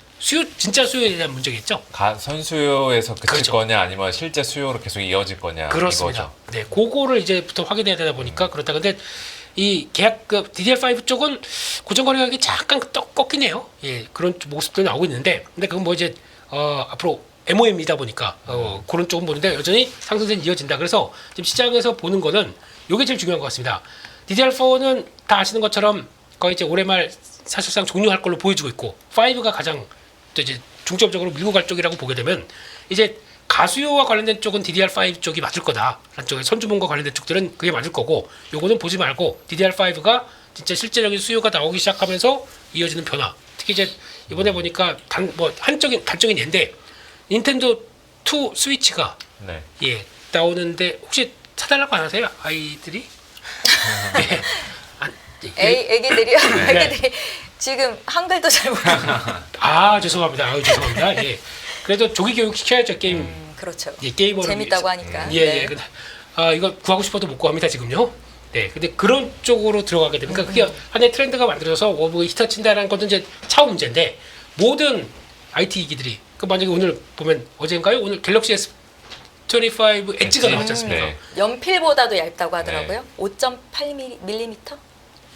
진짜 수요에 대한 문제겠죠. 선수요에서 그칠 그렇죠. 거냐 아니면 실제 수요로 계속 이어질 거냐 그렇습니다. 이거죠. 네, 그거를 이제부터 확인해야 되다 보니까 그렇다. 근데 이 계약 DDR5 쪽은 고정 거래 가격이 잠깐 꺾이긴 해요. 예, 그런 모습도 나오고 있는데, 근데 그건 뭐 이제 앞으로 MOM이다 보니까 그런 쪽은 보는데 여전히 상승세는 이어진다. 그래서 지금 시장에서 보는 거는 이게 제일 중요한 것 같습니다. DDR4는 다 아시는 것처럼 거의 이제 올해 말 사실상 종료할 걸로 보여지고 있고, 5가 가장 또 이제 중점적으로 밀고 갈 쪽이라고 보게 되면 이제 가수요와 관련된 쪽은 DDR5 쪽이 맞을 거다라는 쪽에 선주문과 관련된 쪽들은 그게 맞을 거고, 요거는 보지 말고 DDR5가 진짜 실제적인 수요가 나오기 시작하면서 이어지는 변화. 특히 이제 이번에 보니까 단적인 예인데 닌텐도 2 스위치가 네. 예 나오는데 혹시 사달라고 안 하세요? 아이들이? 네. 애기들이요? 네. 애기들이 지금 한글도 잘 모르고. 죄송합니다. 죄송합니다. 예. 그래도 조기 교육 시켜야죠, 게임. 그렇죠. 예, 게이머를 재밌다고 위해서. 하니까. 예, 네. 예. 근데, 이거 구하고 싶어도 못 구합니다, 지금요. 네. 근데 그런 쪽으로 들어가게 되면, 그러니까 그게 하나의 트렌드가 만들어서 뭐 히터 친다라는 것은 이제 차후 문제인데, 모든 IT 기기들이, 만약에 오늘 보면, 어제인가요? 오늘 갤럭시 S25 엣지가 나왔지 않습니까? 네. 연필보다도 얇다고 하더라고요. 5.8mm?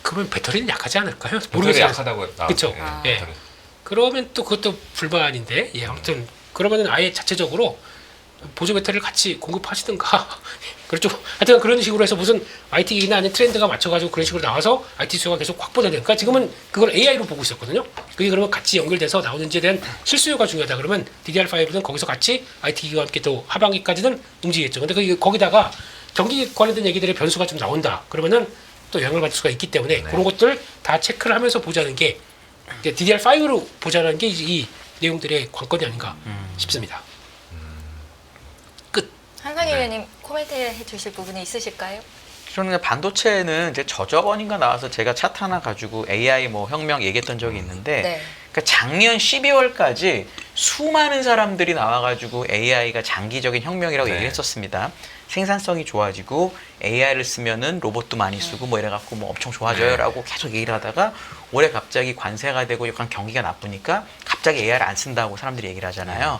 그러면 배터리는 약하지 않을까요? 배터리 모르겠어요. 약하다고 나왔죠. 그쵸. 예, 예. 배터리. 그러면 또 그것도 불만인데, 예, 아무튼 그러면은 아예 자체적으로 보조 배터리를 같이 공급하시든가, 그렇죠. 하여튼 그런 식으로 해서 무슨 IT 기기나 아닌 트렌드가 맞춰가지고 그런 식으로 나와서 IT 수요가 계속 확보되는. 그러니까 지금은 그걸 AI로 보고 있었거든요. 그게 그러면 같이 연결돼서 나오는지에 대한 실수요가 중요하다. 그러면 DDR5는 거기서 같이 IT 기기와 함께 또 하반기까지는 움직이겠죠. 근데 거기다가 경기 관련된 얘기들의 변수가 좀 나온다. 그러면은 또 영향을 받을 수가 있기 때문에 그런 것들 다 체크를 하면서 보자는 게 DDR5로 보자는 게 이 내용들의 관건이 아닌가 싶습니다. 끝. 한상희 의원님 코멘트 해주실 부분이 있으실까요? 저는 그냥 반도체는 이제 저저번인가 나와서 제가 차트 하나 가지고 AI 뭐 혁명 얘기했던 적이 있는데, 네. 그러니까 작년 12월까지 수많은 사람들이 나와가지고 AI가 장기적인 혁명이라고 네. 얘기를 했었습니다. 생산성이 좋아지고 AI를 쓰면은 로봇도 많이 쓰고 뭐 이래갖고 뭐 엄청 좋아져요라고 계속 얘기를 하다가 올해 갑자기 관세가 되고 약간 경기가 나쁘니까 갑자기 AI를 안 쓴다고 사람들이 얘기를 하잖아요.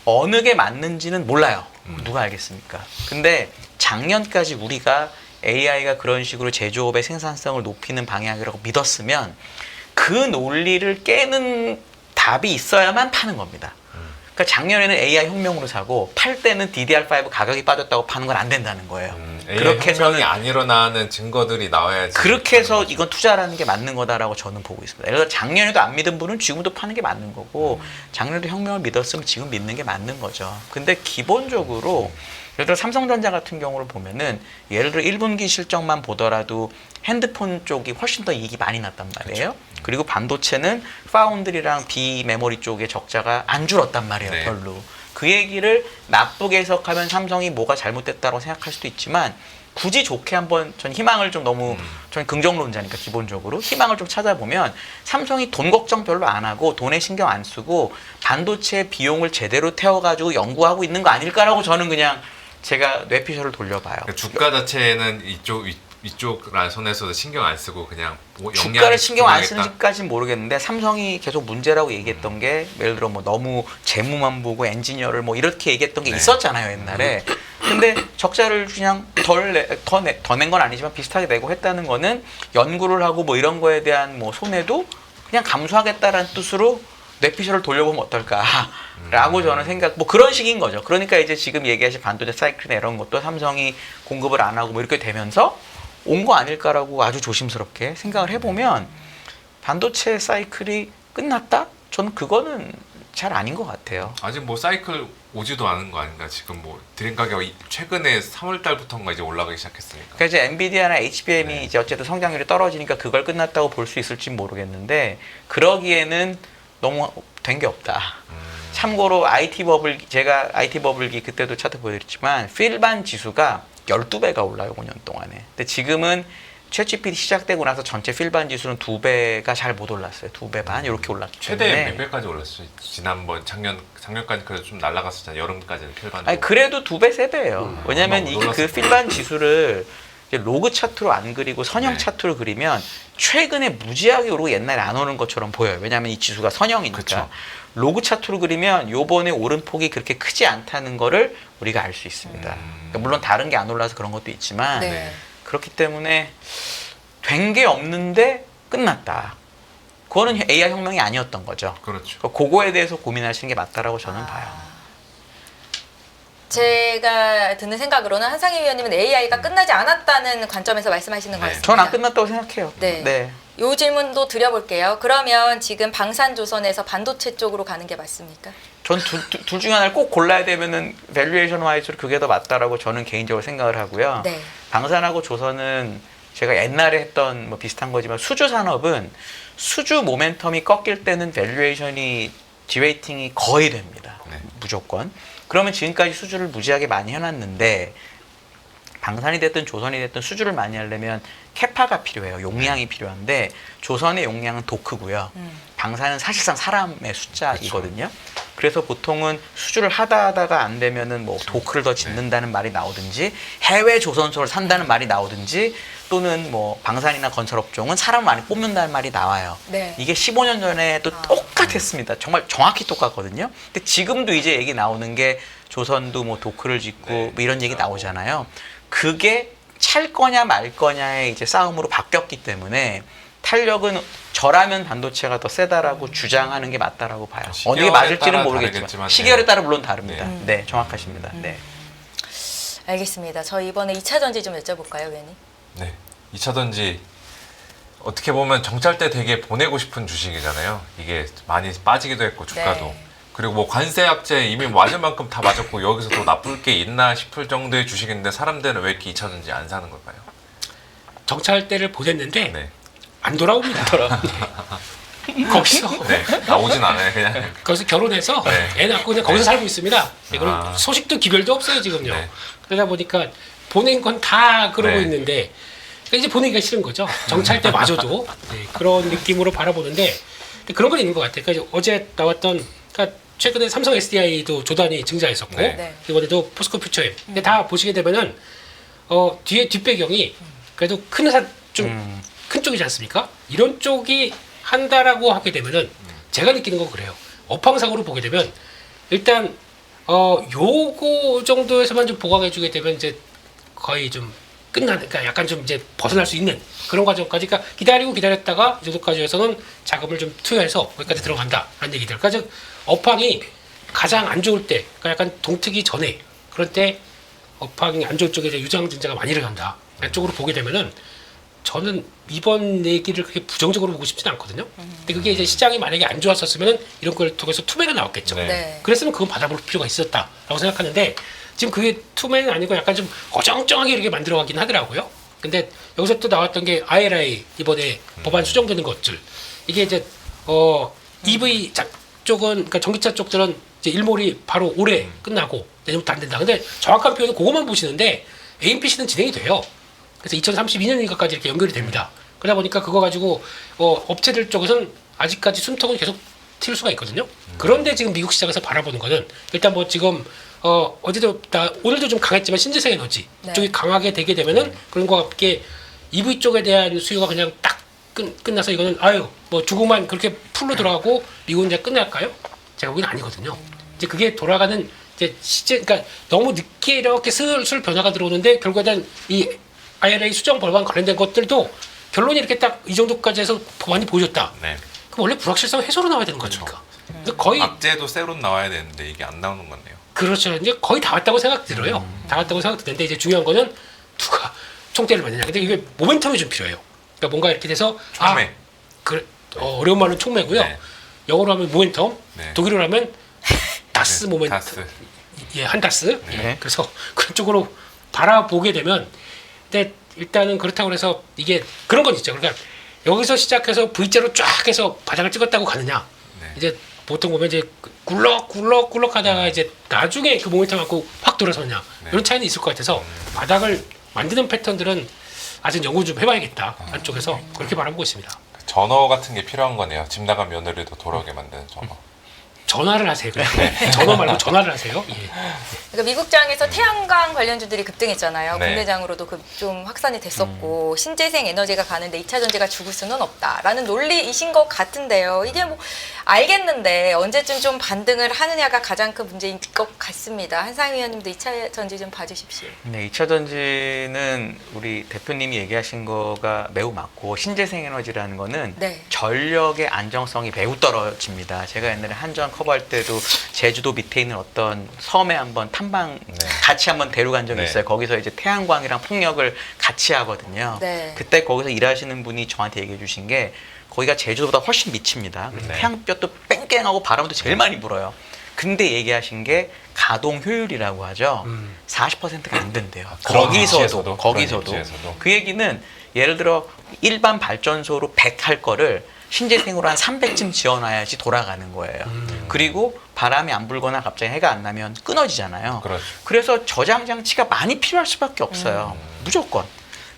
어느 게 맞는지는 몰라요. 누가 알겠습니까? 근데 작년까지 우리가 AI가 그런 식으로 제조업의 생산성을 높이는 방향이라고 믿었으면 그 논리를 깨는 답이 있어야만 파는 겁니다. 그러니까 작년에는 AI 혁명으로 사고 팔 때는 DDR5 가격이 빠졌다고 파는 건 안 된다는 거예요. 그렇게 혁명이 안 일어나는 증거들이 나와야지. 그렇게 해서 이건 투자라는 게 맞는 거다라고 저는 보고 있습니다. 그래서 작년에도 안 믿은 분은 지금도 파는 게 맞는 거고, 작년에도 혁명을 믿었으면 지금 믿는 게 맞는 거죠. 근데 기본적으로 예를 들어 삼성전자 같은 경우를 보면은 예를 들어 1분기 실적만 보더라도 핸드폰 쪽이 훨씬 더 이익이 많이 났단 말이에요. 그리고 반도체는 파운드리랑 비메모리 쪽의 적자가 안 줄었단 말이에요. 네. 별로. 그 얘기를 나쁘게 해석하면 삼성이 뭐가 잘못됐다고 생각할 수도 있지만, 굳이 좋게 한번 전 희망을 좀 너무 저는 긍정론자니까 기본적으로 희망을 좀 찾아보면 삼성이 돈 걱정 별로 안 하고 돈에 신경 안 쓰고 반도체 비용을 제대로 태워가지고 연구하고 있는 거 아닐까라고 저는 그냥 제가 뇌피셜을 돌려봐요. 그러니까 주가 자체는 이쪽 라선에서도 신경 안 쓰고 그냥 주가를 신경 안 집중하겠다. 쓰는지까지는 모르겠는데 삼성이 계속 문제라고 얘기했던 게 예를 들어 뭐 너무 재무만 보고 엔지니어를 뭐 이렇게 얘기했던 게 네. 있었잖아요 옛날에. 근데 적자를 그냥 더 낸 건 아니지만 비슷하게 내고 했다는 거는 연구를 하고 뭐 이런 거에 대한 뭐 손해도 그냥 감수하겠다라는 뜻으로 뇌피셜을 돌려보면 어떨까라고 저는 생각, 뭐 그런 식인 거죠. 그러니까 이제 지금 얘기하신 반도체 사이클이나 이런 것도 삼성이 공급을 안 하고 뭐 이렇게 되면서 온 거 아닐까라고 아주 조심스럽게 생각을 해보면 반도체 사이클이 끝났다? 저는 그거는 잘 아닌 것 같아요. 아직 뭐 사이클 오지도 않은 거 아닌가? 지금 뭐 드림 가격이 최근에 3월 달부터인가 이제 올라가기 시작했으니까. 그러니까 이제 엔비디아나 HBM이 네. 이제 어쨌든 성장률이 떨어지니까 그걸 끝났다고 볼 수 있을지 모르겠는데 그러기에는 너무 된 게 없다. 참고로 제가 IT 버블기 그때도 차트 보여드렸지만 필반 지수가 12배가 올라요 5년 동안에. 근데 지금은 챗GPT 시작되고 나서 전체 필반 지수는 2배가 잘 못 올랐어요. 2배 반 이렇게 올랐기 최대 때문에. 몇 배까지 올랐어요? 지난번 작년까지 그래도 좀 날아갔었잖아요. 여름까지는 필반. 아니 그래도 2배, 3배예요. 왜냐면 막 이게 그 놀랐을 필반 지수를 이제 로그 차트로 안 그리고 선형 네. 차트로 그리면 최근에 무지하게 오르고 옛날에 안 오른 것처럼 보여요. 왜냐하면 이 지수가 선형이니까. 그쵸. 로그 차트로 그리면 요번에 오른 폭이 그렇게 크지 않다는 거를 우리가 알 수 있습니다. 그러니까 물론 다른 게 안 올라서 그런 것도 있지만 네. 그렇기 때문에 된 게 없는데 끝났다. 그거는 AI 혁명이 아니었던 거죠. 그렇죠. 그러니까 그거에 대해서 고민하시는 게 맞다라고 저는 봐요. 제가 드는 생각으로는 한상희 위원님은 AI가 끝나지 않았다는 관점에서 말씀하시는 것 네. 같습니다. 전 안 끝났다고 생각해요. 네. 요 질문도 드려볼게요. 그러면 지금 방산조선에서 반도체 쪽으로 가는 게 맞습니까? 전 둘 중에 하나를 꼭 골라야 되면은 밸류에이션 와이즈로 그게 더 맞다라고 저는 개인적으로 생각을 하고요. 네. 방산하고 조선은 제가 옛날에 했던 뭐 비슷한 거지만 수주 산업은 수주 모멘텀이 꺾일 때는 밸류에이션이 디레이팅이 거의 됩니다. 네. 무조건. 그러면 지금까지 수주를 무지하게 많이 해놨는데 방산이 됐든 조선이 됐든 수주를 많이 하려면 캐파가 필요해요. 용량이 필요한데 조선의 용량은 도크고요. 방산은 사실상 사람의 숫자이거든요. 그래서 보통은 수주를 하다가 안 되면은 뭐 도크를 더 짓는다는 말이 나오든지 해외 조선소를 산다는 말이 나오든지 또는 뭐 방산이나 건설업종은 사람 많이 뽑는다는 말이 나와요. 네. 이게 15년 전에도 똑같았습니다. 정말 정확히 똑같거든요. 근데 지금도 이제 얘기 나오는 게 조선도 뭐 도크를 짓고 네. 뭐 이런 얘기 나오잖아요. 그게 찰 거냐 말 거냐의 이제 싸움으로 바뀌었기 때문에 탄력은 저라면 반도체가 더 세다라고 주장하는 게 맞다라고 봐요. 어느 게 시계열에 맞을지는 따라 모르겠지만 다르겠지만, 시계열에 네. 따라 물론 다릅니다. 네, 정확하십니다. 네. 알겠습니다. 저 이번에 2차 전지 좀 여쭤볼까요, 위원님? 네. 2차 전지 어떻게 보면 정찰 때 되게 보내고 싶은 주식이잖아요. 이게 많이 빠지기도 했고 주가도. 네. 그리고 뭐 관세 약제 이미 맞을 만큼 다 맞았고 여기서 또 나쁠 게 있나 싶을 정도의 주식인데 사람들은 왜 이렇게 2차 전지 안 사는 걸까요? 정찰 때를 보냈는데 네. 안 돌아옵니다. 거기서 네. 나오진 않아요. 그냥. 거기서 결혼해서 네. 애 낳고 그냥 거기서 살고 있습니다. 이거는 아. 소식도 기별도 없어요 지금요. 네. 그러다 보니까 보낸 건 다 그러고 네. 있는데 그러니까 이제 보내기가 싫은 거죠. 정찰 때마저도 네, 그런 느낌으로 바라보는데 그런 건 있는 것 같아요. 그러니까 어제 나왔던 그러니까 최근에 삼성 SDI도 조단이 증자했었고 네. 네. 이번에도 포스코 퓨처엠. 근데 다 보시게 되면은 뒤에 뒷배경이 그래도 좀 큰 쪽이지 않습니까? 이런 쪽이 한다라고 하게 되면은 제가 느끼는 건 그래요. 업황상으로 보게 되면 일단 요거 정도에서만 좀 보강해주게 되면 이제 거의 좀 그러니까 약간 좀 이제 벗어날 수 있는 그런 과정까지, 그러니까 기다렸다가 이 정도까지 해서는 자금을 좀 투여해서 거기까지 들어간다라는 얘기들. 그러니까 즉 업황이 가장 안 좋을 때, 그러니까 약간 동트기 전에 그럴 때 업황이 안 좋을 쪽에 이제 유상증자가 많이 일어난다. 이쪽으로 보게 되면은 저는 이번 얘기를 그렇게 부정적으로 보고 싶지는 않거든요. 근데 그게 이제 시장이 만약에 안 좋았었으면 이런 걸 통해서 투매가 나왔겠죠. 네. 네. 그랬으면 그건 받아볼 필요가 있었다라고 생각하는데 지금 그게 투매는 아니고 약간 좀 어정쩡하게 이렇게 만들어가긴 하더라고요. 근데 여기서 또 나왔던 게 IRA 이번에 법안 수정되는 것들, 이게 이제 EV 쪽은, 그러니까 전기차 쪽들은 이제 일몰이 바로 올해 끝나고 내년부터 안 된다. 근데 정확한 표현은 그것만 보시는데 AMPC는 진행이 돼요. 그래서 2032년인가까지 이렇게 연결이 됩니다. 그러다 보니까 그거 가지고 업체들 쪽에서는 아직까지 숨통은 계속 튈 수가 있거든요. 그런데 지금 미국 시장에서 바라보는 거는 일단 뭐 지금 어제도 오늘도 좀 강했지만 신재생 에너지 네. 쪽이 강하게 되게 되면은 그런 거와 함께 EV 쪽에 대한 수요가 그냥 딱 끝나서 이거는 뭐 중국만 그렇게 풀로 돌아가고 미국은 이제 끝날까요? 제가 보기엔 아니거든요. 이제 그게 돌아가는 이제 그러니까 너무 늦게 이렇게 슬슬 변화가 들어오는데 결국에는 이 IRA 수정 법안 관련된 것들도 결론이 이렇게 딱 이 정도까지 해서 법안이 보여줬다. 네. 그럼 원래 불확실성 해소로 나와야 되는 거니까. 그래서 거의 악재도 새로 나와야 되는데 이게 안 나오는 거네요. 그렇죠. 이제 거의 다 왔다고 생각 들어요. 다 왔다고 생각 드는데 이제 중요한 거는 누가 총대를 맞느냐. 근데 이게 모멘텀이 좀 필요해요. 그러니까 뭔가 이렇게 돼서 총매. 그래, 어려운 말은 총매고요. 네. 영어로 하면 모멘텀, 네. 독일어로 하면 다스 네, 모멘텀. 다스. 예, 한 다스. 네. 예, 그래서 그런 쪽으로 바라보게 되면, 근데 일단은 그렇다고 해서 이게 그런 건 있죠. 그러니까 여기서 시작해서 V자로 쫙 해서 바닥을 찍었다고 가느냐. 네. 이제 보통 보면 이제 굴럭 하다가 이제 나중에 그 모멘텀 갖고 확 돌아서냐. 네. 이런 차이는 있을 것 같아서 바닥을 만드는 패턴들은 아직 연구 좀 해봐야겠다. 안쪽에서 그렇게 바라보고 있습니다. 전어 같은 게 필요한 거네요. 집 나간 며느리도 돌아오게 만드는 전어. 전화를 하세요. 그냥. 전화 말고 전화를 하세요. 예. 그러니까 미국장에서 태양광 관련주들이 급등했잖아요. 네. 국내장으로도 좀 확산이 됐었고 신재생 에너지가 가는데 2차 전지가 죽을 수는 없다라는 논리이신 것 같은데요. 이게 뭐 알겠는데 언제쯤 좀 반등을 하느냐가 가장 큰 문제인 것 같습니다. 한상희 의원님도 2차 전지 좀 봐주십시오. 네, 2차 전지는 우리 대표님이 얘기하신 거가 매우 맞고 신재생 에너지라는 거는 네. 전력의 안정성이 매우 떨어집니다. 제가 옛날에 한전 커버할 때도 제주도 밑에 있는 어떤 섬에 한번 탐방 네. 같이 한번 데려간 적이 네. 있어요. 거기서 이제 태양광이랑 풍력을 같이 하거든요. 네. 그때 거기서 일하시는 분이 저한테 얘기해 주신 게 거기가 제주도보다 훨씬 미칩니다. 그래서 네. 태양볕도 뺑뺑하고 바람도 제일 많이 불어요. 근데 얘기하신 게 가동 효율이라고 하죠. 40%가 안 된대요. 그런 거기서도 위치에서도, 거기서도 그런 위치에서도. 그 얘기는 예를 들어 일반 발전소로 100 할 거를 신재생으로 한 300쯤 지어놔야지 돌아가는 거예요. 그리고 바람이 안 불거나 갑자기 해가 안 나면 끊어지잖아요. 그렇죠. 그래서 저장 장치가 많이 필요할 수밖에 없어요. 무조건.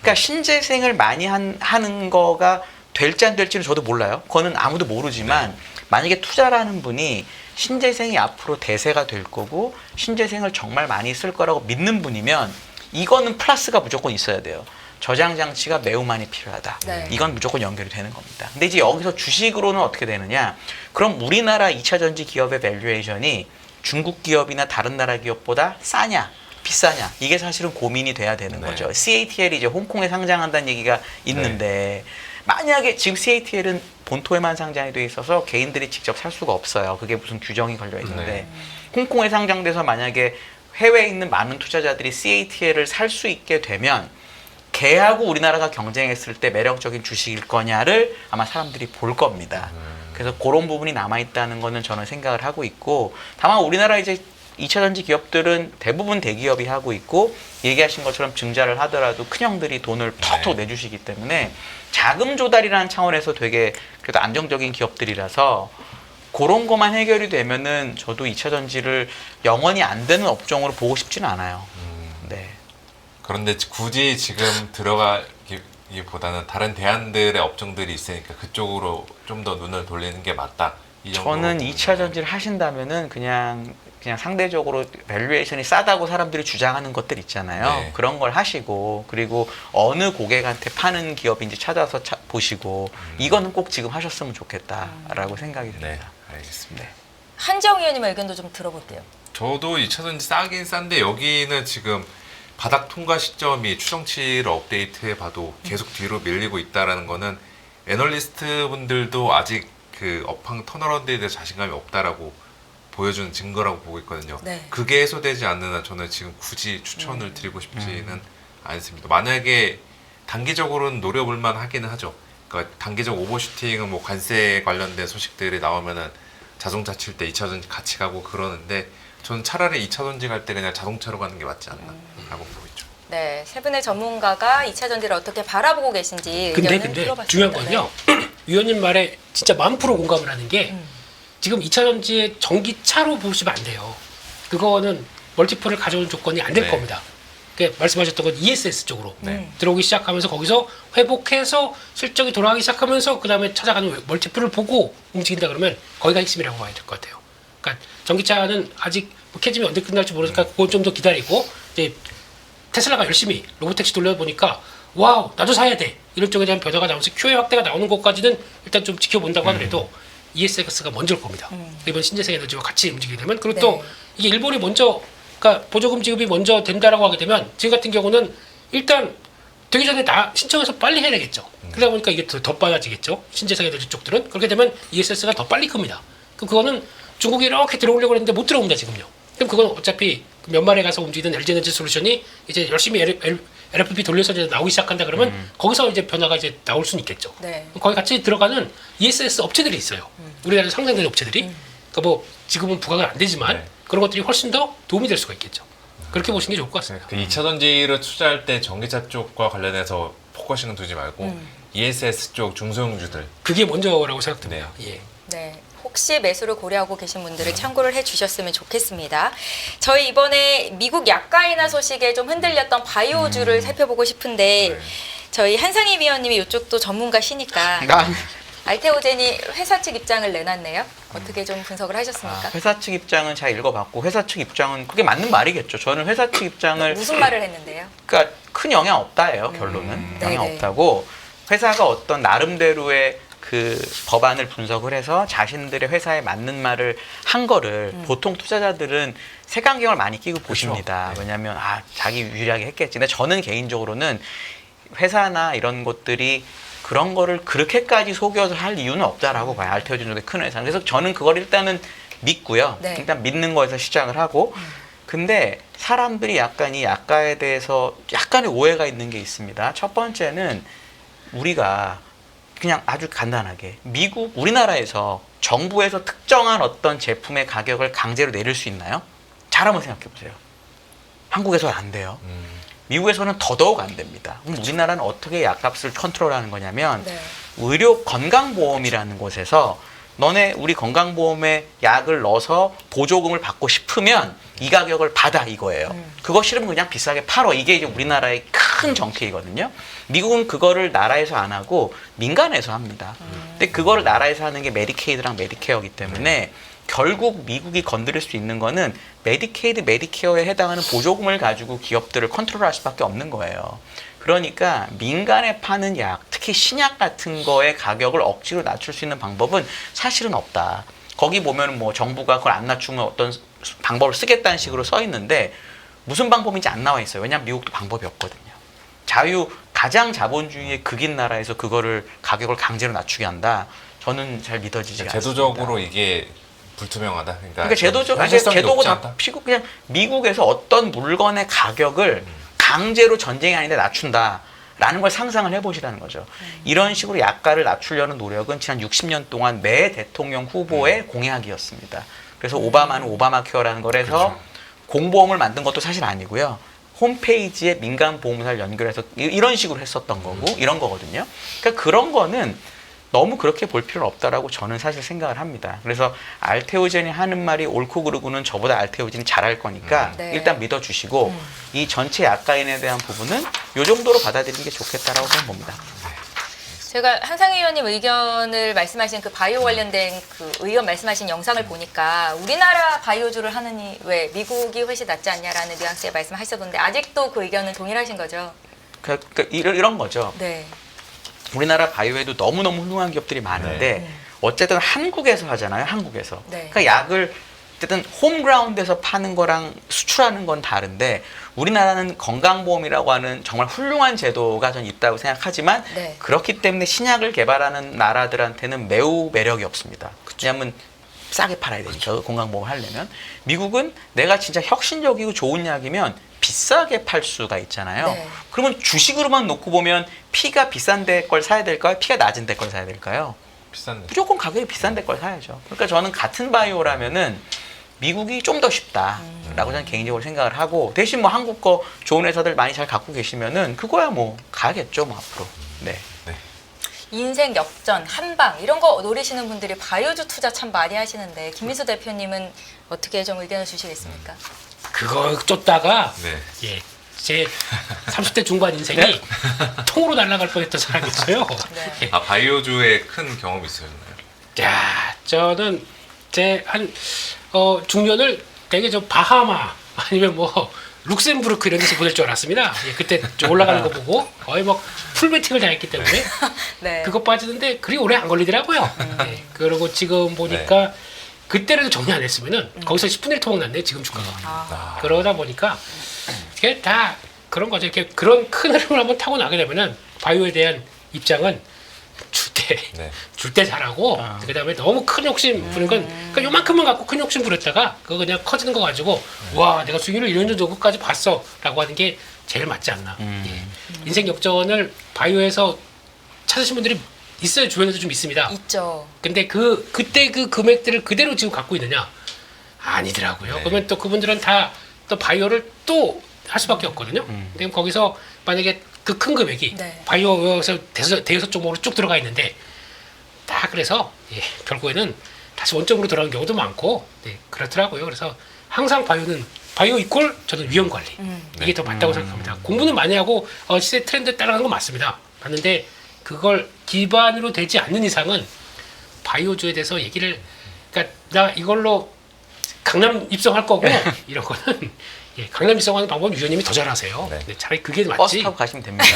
그러니까 신재생을 많이 하는 거가 될지 안 될지는 저도 몰라요. 그거는 아무도 모르지만 만약에 투자를 하는 분이 신재생이 앞으로 대세가 될 거고 신재생을 정말 많이 쓸 거라고 믿는 분이면 이거는 플러스가 무조건 있어야 돼요. 저장 장치가 매우 많이 필요하다. 네. 이건 무조건 연결이 되는 겁니다. 근데 이제 여기서 주식으로는 어떻게 되느냐? 그럼 우리나라 2차 전지 기업의 밸류에이션이 중국 기업이나 다른 나라 기업보다 싸냐? 비싸냐? 이게 사실은 고민이 돼야 되는 네. 거죠. CATL이 이제 홍콩에 상장한다는 얘기가 있는데 만약에 지금 CATL은 본토에만 상장이 돼 있어서 개인들이 직접 살 수가 없어요. 그게 무슨 규정이 걸려 있는데 홍콩에 상장돼서 만약에 해외에 있는 많은 투자자들이 CATL을 살 수 있게 되면 걔하고 우리나라가 경쟁했을 때 매력적인 주식일 거냐를 아마 사람들이 볼 겁니다. 그래서 그런 부분이 남아있다는 거는 저는 생각을 하고 있고 다만 우리나라 이제 2차 전지 기업들은 대부분 대기업이 하고 있고 얘기하신 것처럼 증자를 하더라도 큰형들이 돈을 턱턱 내주시기 때문에 자금 조달이라는 차원에서 되게 그래도 안정적인 기업들이라서 그런 것만 해결이 되면은 저도 2차 전지를 영원히 안 되는 업종으로 보고 싶지는 않아요. 네. 그런데 굳이 지금 들어가기보다는 다른 대안들의 업종들이 있으니까 그쪽으로 좀 더 눈을 돌리는 게 맞다. 이 정도로 저는 보는 2차 거예요. 전지를 하신다면은 그냥 상대적으로 밸류에이션이 싸다고 사람들이 주장하는 것들 있잖아요. 네. 그런 걸 하시고 그리고 어느 고객한테 파는 기업인지 찾아서 보시고 이거는 꼭 지금 하셨으면 좋겠다라고 생각이 듭니다. 네, 알겠습니다. 네. 한정 의원님의 의견도 좀 들어볼게요. 저도 2차 전지 싸긴 싼데 여기는 지금 바닥 통과 시점이 추정치를 업데이트해 봐도 계속 뒤로 밀리고 있다라는 거는 애널리스트 분들도 아직 그 업황 턴어라운드에 대해 자신감이 없다라고 보여주는 증거라고 보고 있거든요. 네. 그게 해소되지 않는 한 저는 지금 굳이 추천을 드리고 싶지는 않습니다. 만약에 단기적으로는 노려볼 만 하기는 하죠. 그러니까 단기적 오버슈팅은 뭐 관세 관련된 소식들이 나오면은 자동차 칠 때 2차 전지 같이 가고 그러는데 저는 차라리 2차 전지 갈 때 그냥 자동차로 가는 게 맞지 않나라고 보고 있죠. 네, 세 분의 전문가가 2차 전지를 어떻게 바라보고 계신지 근데 의견을 들어봤습니다. 중요한 건요. 위원님 말에 진짜 1000% 공감을 하는 게 지금 2차 전지의 전기차로 보시면 안 돼요. 그거는 멀티플을 가져오는 조건이 안 될 네. 겁니다. 그 말씀하셨던 건 ESS 쪽으로 네. 들어오기 시작하면서 거기서 회복해서 실적이 돌아가기 시작하면서 그 다음에 찾아가는 멀티플을 보고 움직인다 그러면 거기가 핵심이라고 봐야 될 것 같아요. 그러니까 전기차는 아직 뭐 캐즘이 언제 끝날지 모르니까 그건 좀 더 기다리고 이제 테슬라가 열심히 로보택시 돌려보니까 와우 나도 사야 돼 이런 쪽에 대한 변화가 나오면서 QA 확대가 나오는 것까지는 일단 좀 지켜본다고 하더라도 ESX가 먼저일 겁니다. 이번 신재생 에너지와 같이 움직이게 되면 그리고 네. 또 이게 일본이 먼저 그러니까 보조금 지급이 먼저 된다라고 하게 되면 지금 같은 경우는 일단 되기 전에 신청해서 빨리 해야 되겠죠. 그러다 보니까 이게 더 빨라지겠죠. 신재생 에너지 쪽들은 그렇게 되면 ESS가 더 빨리 큽니다. 그럼 그거는 중국이 이렇게 들어오려고 했는데 못 들어옵니다 지금요. 그럼 그건 어차피 연말에 가서 움직이던 LG에너지 솔루션이 이제 열심히 LFP 돌려서 이제 나오기 시작한다 그러면 거기서 이제 변화가 이제 나올 수는 있겠죠. 네. 거기 같이 들어가는 ESS 업체들이 있어요. 우리나라에 상장된 업체들이. 그러니까 뭐 지금은 부각은 안 되지만 네. 그런 것들이 훨씬 더 도움이 될 수가 있겠죠. 그렇게 보시는 게 좋을 것 같습니다. 그 2차 전지를 투자할 때 전기차 쪽과 관련해서 포커싱은 두지 말고 ESS 쪽 중소형주들 그게 먼저라고 생각됩니다. 예. 네. 혹시 매수를 고려하고 계신 분들은 참고를 해주셨으면 좋겠습니다. 저희 이번에 미국 약가인화 소식에 좀 흔들렸던 바이오주를 살펴보고 싶은데 저희 한상희 위원님이 이쪽도 전문가시니까 알테오젠이 회사 측 입장을 내놨네요. 어떻게 좀 분석을 하셨습니까? 회사 측 입장은 잘 읽어봤고 회사 측 입장은 그게 맞는 말이겠죠. 저는 회사 측 입장을 무슨 말을 했는데요? 그러니까 큰 영향 없다예요. 결론은 영향 네네. 없다고 회사가 어떤 나름대로의 그 법안을 분석을 해서 자신들의 회사에 맞는 말을 한 거를 보통 투자자들은 색안경을 많이 끼고 보십니다. 왜냐하면 자기 유리하게 했겠지. 근데 저는 개인적으로는 회사나 이런 것들이 그런 거를 그렇게까지 속여서 할 이유는 없다라고 봐요. 알테오젠 정도의 큰 회사는. 그래서 저는 그걸 일단은 믿고요. 네. 일단 믿는 거에서 시작을 하고 근데 사람들이 약간 이 약가에 대해서 약간의 오해가 있는 게 있습니다. 첫 번째는 우리가 그냥 아주 간단하게 우리나라에서 정부에서 특정한 어떤 제품의 가격을 강제로 내릴 수 있나요? 잘 한번 생각해 보세요. 한국에서는 안 돼요. 미국에서는 더더욱 안 됩니다. 그럼 우리나라는 어떻게 약값을 컨트롤하는 거냐면 네. 의료 건강보험이라는 곳에서 너네 우리 건강보험에 약을 넣어서 보조금을 받고 싶으면 이 가격을 받아 이거예요. 그거 싫으면 그냥 비싸게 팔어. 이게 이제 우리나라의 큰 정책이거든요. 미국은 그거를 나라에서 안 하고 민간에서 합니다. 근데 그거를 나라에서 하는 게 메디케이드랑 메디케어이기 때문에 결국 미국이 건드릴 수 있는 거는 메디케이드, 메디케어에 해당하는 보조금을 가지고 기업들을 컨트롤할 수밖에 없는 거예요. 그러니까 민간에 파는 약, 특히 신약 같은 거의 가격을 억지로 낮출 수 있는 방법은 사실은 없다. 거기 보면 뭐 정부가 그걸 안 낮추면 어떤 방법을 쓰겠다는 식으로 써 있는데 무슨 방법인지 안 나와 있어요. 왜냐하면 미국도 방법이 없거든요. 가장 자본주의의 극인 나라에서 그거를 가격을 강제로 낮추게 한다. 저는 잘 믿어지지 않습니다. 제도적으로 이게 불투명하다. 그러니까 제도가 현실성이 다 않다. 피고 그냥 미국에서 어떤 물건의 가격을 강제로 전쟁이 아닌데 낮춘다라는 걸 상상을 해보시라는 거죠. 이런 식으로 약가를 낮추려는 노력은 지난 60년 동안 매 대통령 후보의 공약이었습니다. 그래서 오바마는 오바마 케어라는 걸 해서 공보험을 만든 것도 사실 아니고요. 홈페이지에 민간 보험사를 연결해서 이런 식으로 했었던 거고 이런 거거든요. 그러니까 그런 거는 너무 그렇게 볼 필요는 없다라고 저는 사실 생각을 합니다. 그래서 알테오젠이 하는 말이 옳고 그르고는 저보다 알테오젠이 잘할 거니까 네. 일단 믿어주시고 이 전체 약가인에 대한 부분은 이 정도로 받아들이는 게 좋겠다라고 저는 봅니다. 제가 한상희 의원님 의견을 말씀하신 그 바이오 관련된 그 의원 말씀하신 영상을 보니까 우리나라 바이오주를 하느니 왜 미국이 훨씬 낫지 않냐라는 뉘앙스의 말씀하셨던데 아직도 그 의견은 동일하신 거죠? 그러니까 이런 거죠. 네. 우리나라 바이오에도 너무너무 훌륭한 기업들이 많은데 어쨌든 한국에서 하잖아요. 한국에서. 네. 그러니까 약을 어쨌든 홈그라운드에서 파는 거랑 수출하는 건 다른데 우리나라는 건강보험이라고 하는 정말 훌륭한 제도가 전 있다고 생각하지만 네. 그렇기 때문에 신약을 개발하는 나라들한테는 매우 매력이 없습니다. 왜냐하면 싸게 팔아야 되니까 건강보험 하려면. 미국은 내가 진짜 혁신적이고 좋은 약이면 비싸게 팔 수가 있잖아요. 네. 그러면 주식으로만 놓고 보면 피가 비싼 데 걸 사야 될까요? 피가 낮은 데 걸 사야 될까요? 비싼데. 무조건 가격이 비싼 데 걸 사야죠. 그러니까 저는 같은 바이오라면은 미국이 좀 더 쉽다라고 저는 개인적으로 생각을 하고 대신 뭐 한국 거 좋은 회사들 많이 잘 갖고 계시면은 그거야 뭐 가야겠죠 뭐 앞으로. 네. 인생 역전, 한방 이런 거 노리시는 분들이 바이오주 투자 참 많이 하시는데 김민수 대표님은 어떻게 좀 의견을 주시겠습니까? 그거 쫓다가 네. 예, 제 30대 중반 인생이 통으로 날아갈 뻔했던 사람이었어요. 네. 예. 바이오주에 큰 경험이 있었나요? 야, 저는 제 한 중년을 되게 저 바하마 아니면 뭐 룩셈부르크 이런 데서 보낼 줄 알았습니다. 예, 그때 좀 올라가는 거 보고 거의 막 풀베팅을 다 했기 때문에 네. 그거 빠지는데 그리 오래 안 걸리더라고요. 예, 그리고 지금 보니까 그때라도 정리 안 했으면은 거기서 10분의 1 토막 났네 지금 주가가. 그러다 보니까 이게 다 그런 거죠. 이렇게 그런 큰 흐름을 한번 타고 나게 되면은 바이오에 대한 입장은 네. 줄 때 잘하고 그다음에 너무 큰 욕심 부는 건 그러니까 요만큼만 갖고 큰 욕심 부렸다가 그거 그냥 커지는 거 가지고 와 내가 수익을 이런 정도까지 봤어라고 하는 게 제일 맞지 않나. 예. 인생 역전을 바이오에서 찾으신 분들이 있어요. 주변에도 좀 있습니다. 있죠. 근데 그때 그 금액들을 그대로 지금 갖고 있느냐? 아니더라고요. 네. 그러면 또 그분들은 다 또 바이오를 또 할 수밖에 없거든요. 근데 거기서 만약에 그 큰 금액이 네. 바이오에서 대여섯 종목으로 쭉 들어가 있는데 다 그래서 예, 결국에는 다시 원점으로 돌아오는 경우도 많고 네, 그렇더라고요. 그래서 항상 바이오 이퀄 저는 위험 관리 이게 더 맞다고 생각합니다. 공부는 많이 하고 시세 트렌드 따라가는 건 맞습니다. 맞는데 그걸 기반으로 되지 않는 이상은 바이오주에 대해서 얘기를 그러니까 나 이걸로 강남 입성할 거고 이런 거는 예, 강남 입성하는 방법은 위원님이 더 잘하세요. 네. 네, 차라리 그게 버스 맞지. 타고 가시면 됩니다.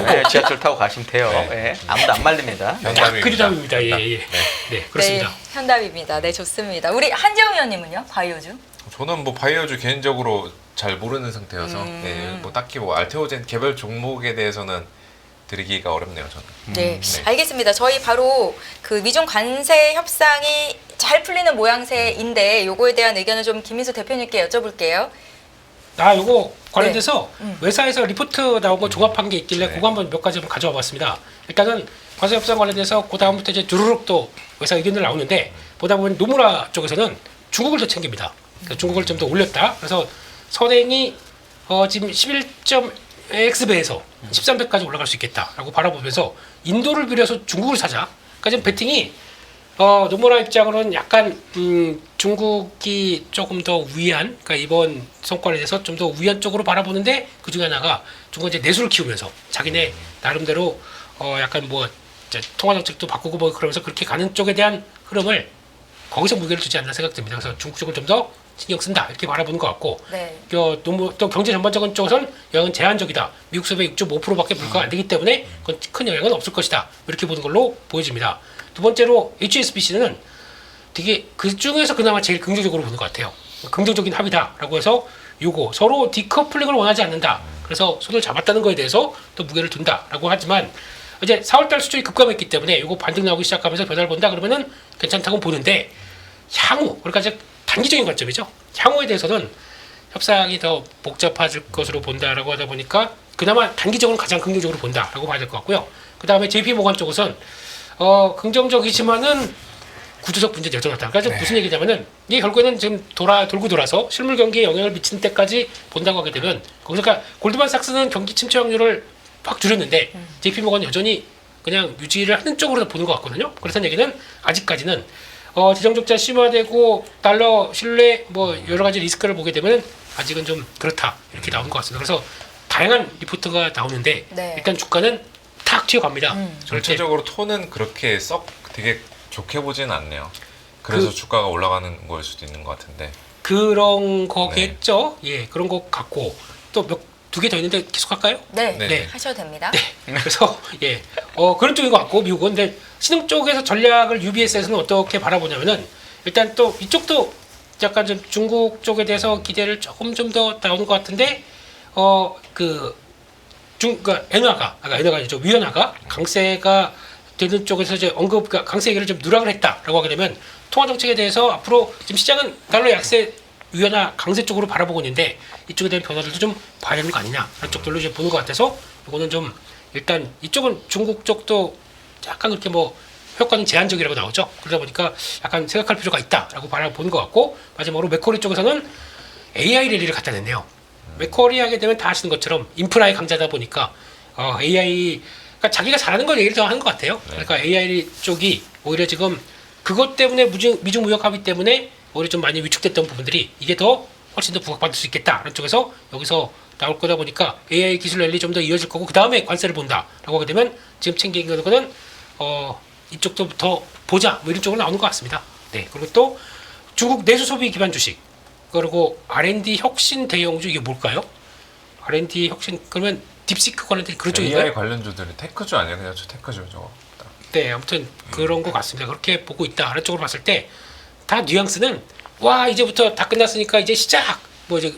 네, 지하철 타고 가시면 돼요. 네. 예, 아무도 안 말립니다. 딱 그 답입니다. 예, 현답. 예. 네, 그렇습니다. 네, 현답입니다. 네, 좋습니다. 우리 한재웅 의원님은요? 바이오주? 저는 뭐 바이오주 개인적으로 잘 모르는 상태여서 네, 뭐 딱히 뭐 알테오젠 개별 종목에 대해서는 드리기가 어렵네요, 저는. 네, 네. 알겠습니다. 저희 바로 그 미중 관세 협상이 잘 풀리는 모양새인데 요거에 대한 의견을 좀 김민수 대표님께 여쭤볼게요. 요거 관련돼서 회사에서 리포트 나온 거 종합한 게 있길래 네. 그거 한번 몇 가지 한번 가져와 봤습니다. 일단은 관세 협상 관련돼서 그 다음부터 이제 주르륵 또 회사 의견들 나오는데 보다 보면 노무라 쪽에서는 중국을 더 챙깁니다. 그러니까 중국을 좀 더 올렸다. 그래서 선행이 지금 11.X배에서 13배까지 올라갈 수 있겠다라고 바라보면서 인도를 빌려서 중국을 사자. 그러니까 지금 베팅이 노무라 입장으로는 약간 중국이 조금 더 우위한, 그러니까 이번 성과에 대해서 좀 더 우위한 쪽으로 바라보는데 그 중에 하나가 중국은 이제 내수를 키우면서 자기네 나름대로 약간 뭐 이제 통화 정책도 바꾸고 뭐 그러면서 그렇게 가는 쪽에 대한 흐름을 거기서 무게를 두지 않나 생각됩니다. 그래서 중국 쪽을 좀 더 신경 쓴다 이렇게 바라보는 것 같고 네. 또 경제 전반적인 쪽에서는 영향은 제한적이다. 미국 수입의 6.5%밖에 물가가 안 되기 때문에 그건 큰 영향은 없을 것이다. 이렇게 보는 걸로 보여집니다. 두 번째로 HSBC는 되게 그 중에서 그나마 제일 긍정적으로 보는 것 같아요. 긍정적인 합의다라고 해서 요거 서로 디커플링을 원하지 않는다. 그래서 손을 잡았다는 거에 대해서 또 무게를 둔다라고 하지만 이제 4월달 수준이 급감했기 때문에 요거 반등 나오기 시작하면서 변화를 본다 그러면은 괜찮다고 보는데 향후 그러니까 이제 단기적인 관점이죠. 향후에 대해서는 협상이 더 복잡해질 것으로 본다라고 하다 보니까 그나마 단기적으로 가장 긍정적으로 본다라고 봐야 될 것 같고요. 그 다음에 JP 모건 쪽은 긍정적이지만은 구조적 문제 여전하다. 그러니까 무슨 얘기냐면은 이게 결국에는 지금 돌고 돌아서 실물 경기에 영향을 미치는 때까지 본다고 하게 되면 거기서 그러니까 골드만삭스는 경기 침체 확률을 확 줄였는데 JP 모건은 여전히 그냥 유지를 하는 쪽으로 보는 것 같거든요. 그래서 얘기는 아직까지는 재정적자 심화되고 달러 신뢰 뭐 여러 가지 리스크를 보게 되면 아직은 좀 그렇다 이렇게 나온 것 같습니다. 그래서 다양한 리포트가 나오는데 네. 일단 주가는 탁 튀어갑니다. 전체적으로 톤은 그렇게 썩 되게 좋게 보지는 않네요. 그래서 주가가 올라가는 걸 수도 있는 것 같은데. 그런 거겠죠. 예, 그런 것 같고 또 두 개 더 있는데 계속 할까요? 네. 네. 하셔도 됩니다. 그래서 예, 그런 쪽인 것 같고 미국은 근데 신흥 쪽에서 전략을 UBS에서는 어떻게 바라보냐면은 일단 또 이쪽도 약간 좀 중국 쪽에 대해서 기대를 조금 좀 더 나오는 것 같은데 그러니까 엔화가 아니죠 위안화가 강세가 되는 쪽에서 이제 그러니까 강세 얘기를 좀 누락을 했다라고 하게 되면 통화 정책에 대해서 앞으로 지금 시장은 달러 약세 위안화 강세 쪽으로 바라보고 있는데 이쪽에 대한 변화들도 좀 봐야 되는 거 아니냐 그런 쪽들로 이제 보는 것 같아서 이거는 좀 일단 이쪽은 중국 쪽도 약간 그렇게 뭐 효과는 제한적이라고 나오죠. 그러다 보니까 약간 생각할 필요가 있다라고 바라보는 것 같고 마지막으로 맥쿼리 쪽에서는 AI 랠리를 갖다 냈네요. 맥쿼리 하게 되면 다 아시는 것처럼 인프라의 강자다 보니까 AI 그러니까 자기가 잘하는 걸 얘기를 더 하는 것 같아요. 그러니까 AI 쪽이 오히려 지금 그것 때문에 미중 무역 합의 때문에 오히려 좀 많이 위축됐던 부분들이 이게 더 훨씬 더 부각받을 수 있겠다. 그런 쪽에서 여기서 나올 거다 보니까 AI 기술 랠리 좀 더 이어질 거고 그 다음에 관세를 본다라고 하게 되면 지금 챙기는 거는 이쪽도 더 보자 뭐 이런 쪽으로 나오는 것 같습니다. 네 그리고 또 중국 내수 소비 기반 주식 그리고 R&D 혁신 대형주 이게 뭘까요? R&D 혁신 그러면 딥시크 관련된 그런 쪽인가요? AI 관련주들이 테크주 아니에요? 그냥 테크주 저거. 네, 아무튼 그런 것 같습니다. 그렇게 보고 있다. 아래쪽으로 봤을 때 다 뉘앙스는 와 이제부터 다 끝났으니까 이제 시작. 뭐 이제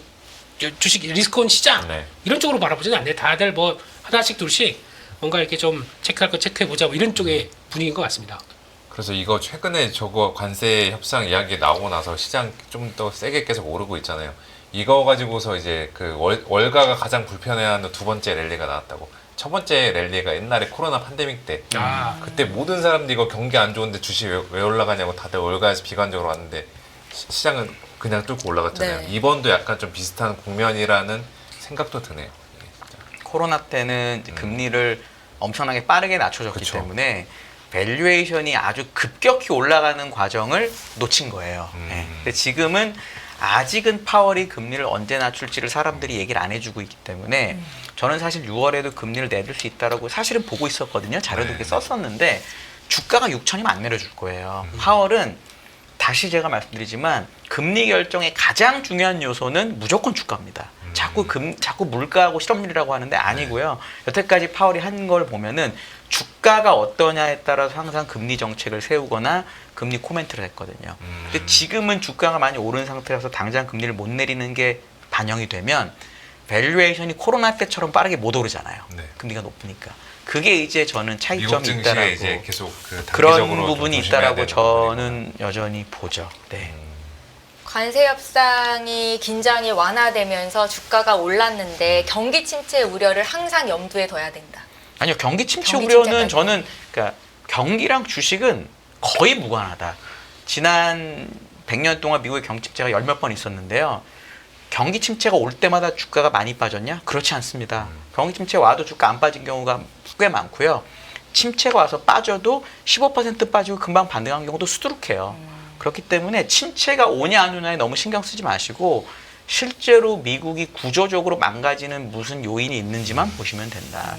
주식 리스크온 시작. 네. 이런 쪽으로 바라보지는 않네. 다들 뭐 하나씩 둘씩 뭔가 이렇게 좀 체크할 거 체크해 보자. 뭐 이런 쪽에 분위기인 것 같습니다. 그래서 이거 최근에 저거 관세 협상 이야기 나오고 나서 시장 좀 더 세게 계속 오르고 있잖아요. 이거 가지고서 이제 그 월가가 가장 불편해하는 두 번째 랠리가 나왔다고. 첫 번째 랠리가 옛날에 코로나 팬데믹 때 그때 모든 사람들이 이거 경기 안 좋은데 주식 왜 올라가냐고 다들 월가에서 비관적으로 왔는데 시장은 그냥 뚫고 올라갔잖아요. 네. 이번도 약간 좀 비슷한 국면이라는 생각도 드네요. 이게 진짜. 코로나 때는 이제 금리를 엄청나게 빠르게 낮춰줬기 그쵸. 때문에 밸류에이션이 아주 급격히 올라가는 과정을 놓친 거예요. 예. 근데 지금은 아직은 파월이 금리를 언제 낮출지를 사람들이 얘기를 안 해주고 있기 때문에 저는 사실 6월에도 금리를 내릴 수 있다라고 사실은 보고 있었거든요. 자료도 네. 이렇게 썼었는데 주가가 6천이면 안 내려줄 거예요. 파월은 다시 제가 말씀드리지만 금리 결정의 가장 중요한 요소는 무조건 주가입니다. 자꾸 물가하고 실업률이라고 하는데 아니고요. 여태까지 파월이 한 걸 보면은 주가가 어떠냐에 따라서 항상 금리 정책을 세우거나 금리 코멘트를 했거든요. 근데 지금은 주가가 많이 오른 상태라서 당장 금리를 못 내리는 게 반영이 되면 밸류에이션이 코로나 때처럼 빠르게 못 오르잖아요. 네. 금리가 높으니까. 그게 이제 저는 미국 차이점이 증시에 있다라고 이제 계속 그 그런 단기적으로 좀 부분이 조심해야 있다라고 되는 저는 여전히 보죠. 네. 관세 협상이 긴장이 완화되면서 주가가 올랐는데 경기 침체 우려를 항상 염두에 둬야 된다. 아니요, 경기 침체 경기 우려는 침체까지. 저는 그러니까 경기랑 주식은 거의 무관하다. 지난 100년 동안 미국의 경기 침체가 열 몇 번 있었는데요. 경기 침체가 올 때마다 주가가 많이 빠졌냐? 그렇지 않습니다. 경기 침체 와도 주가 안 빠진 경우가 꽤 많고요. 침체가 와서 빠져도 15% 빠지고 금방 반등한 경우도 수두룩해요. 그렇기 때문에 침체가 오냐 안 오냐에 너무 신경 쓰지 마시고 실제로 미국이 구조적으로 망가지는 무슨 요인이 있는지만 보시면 된다.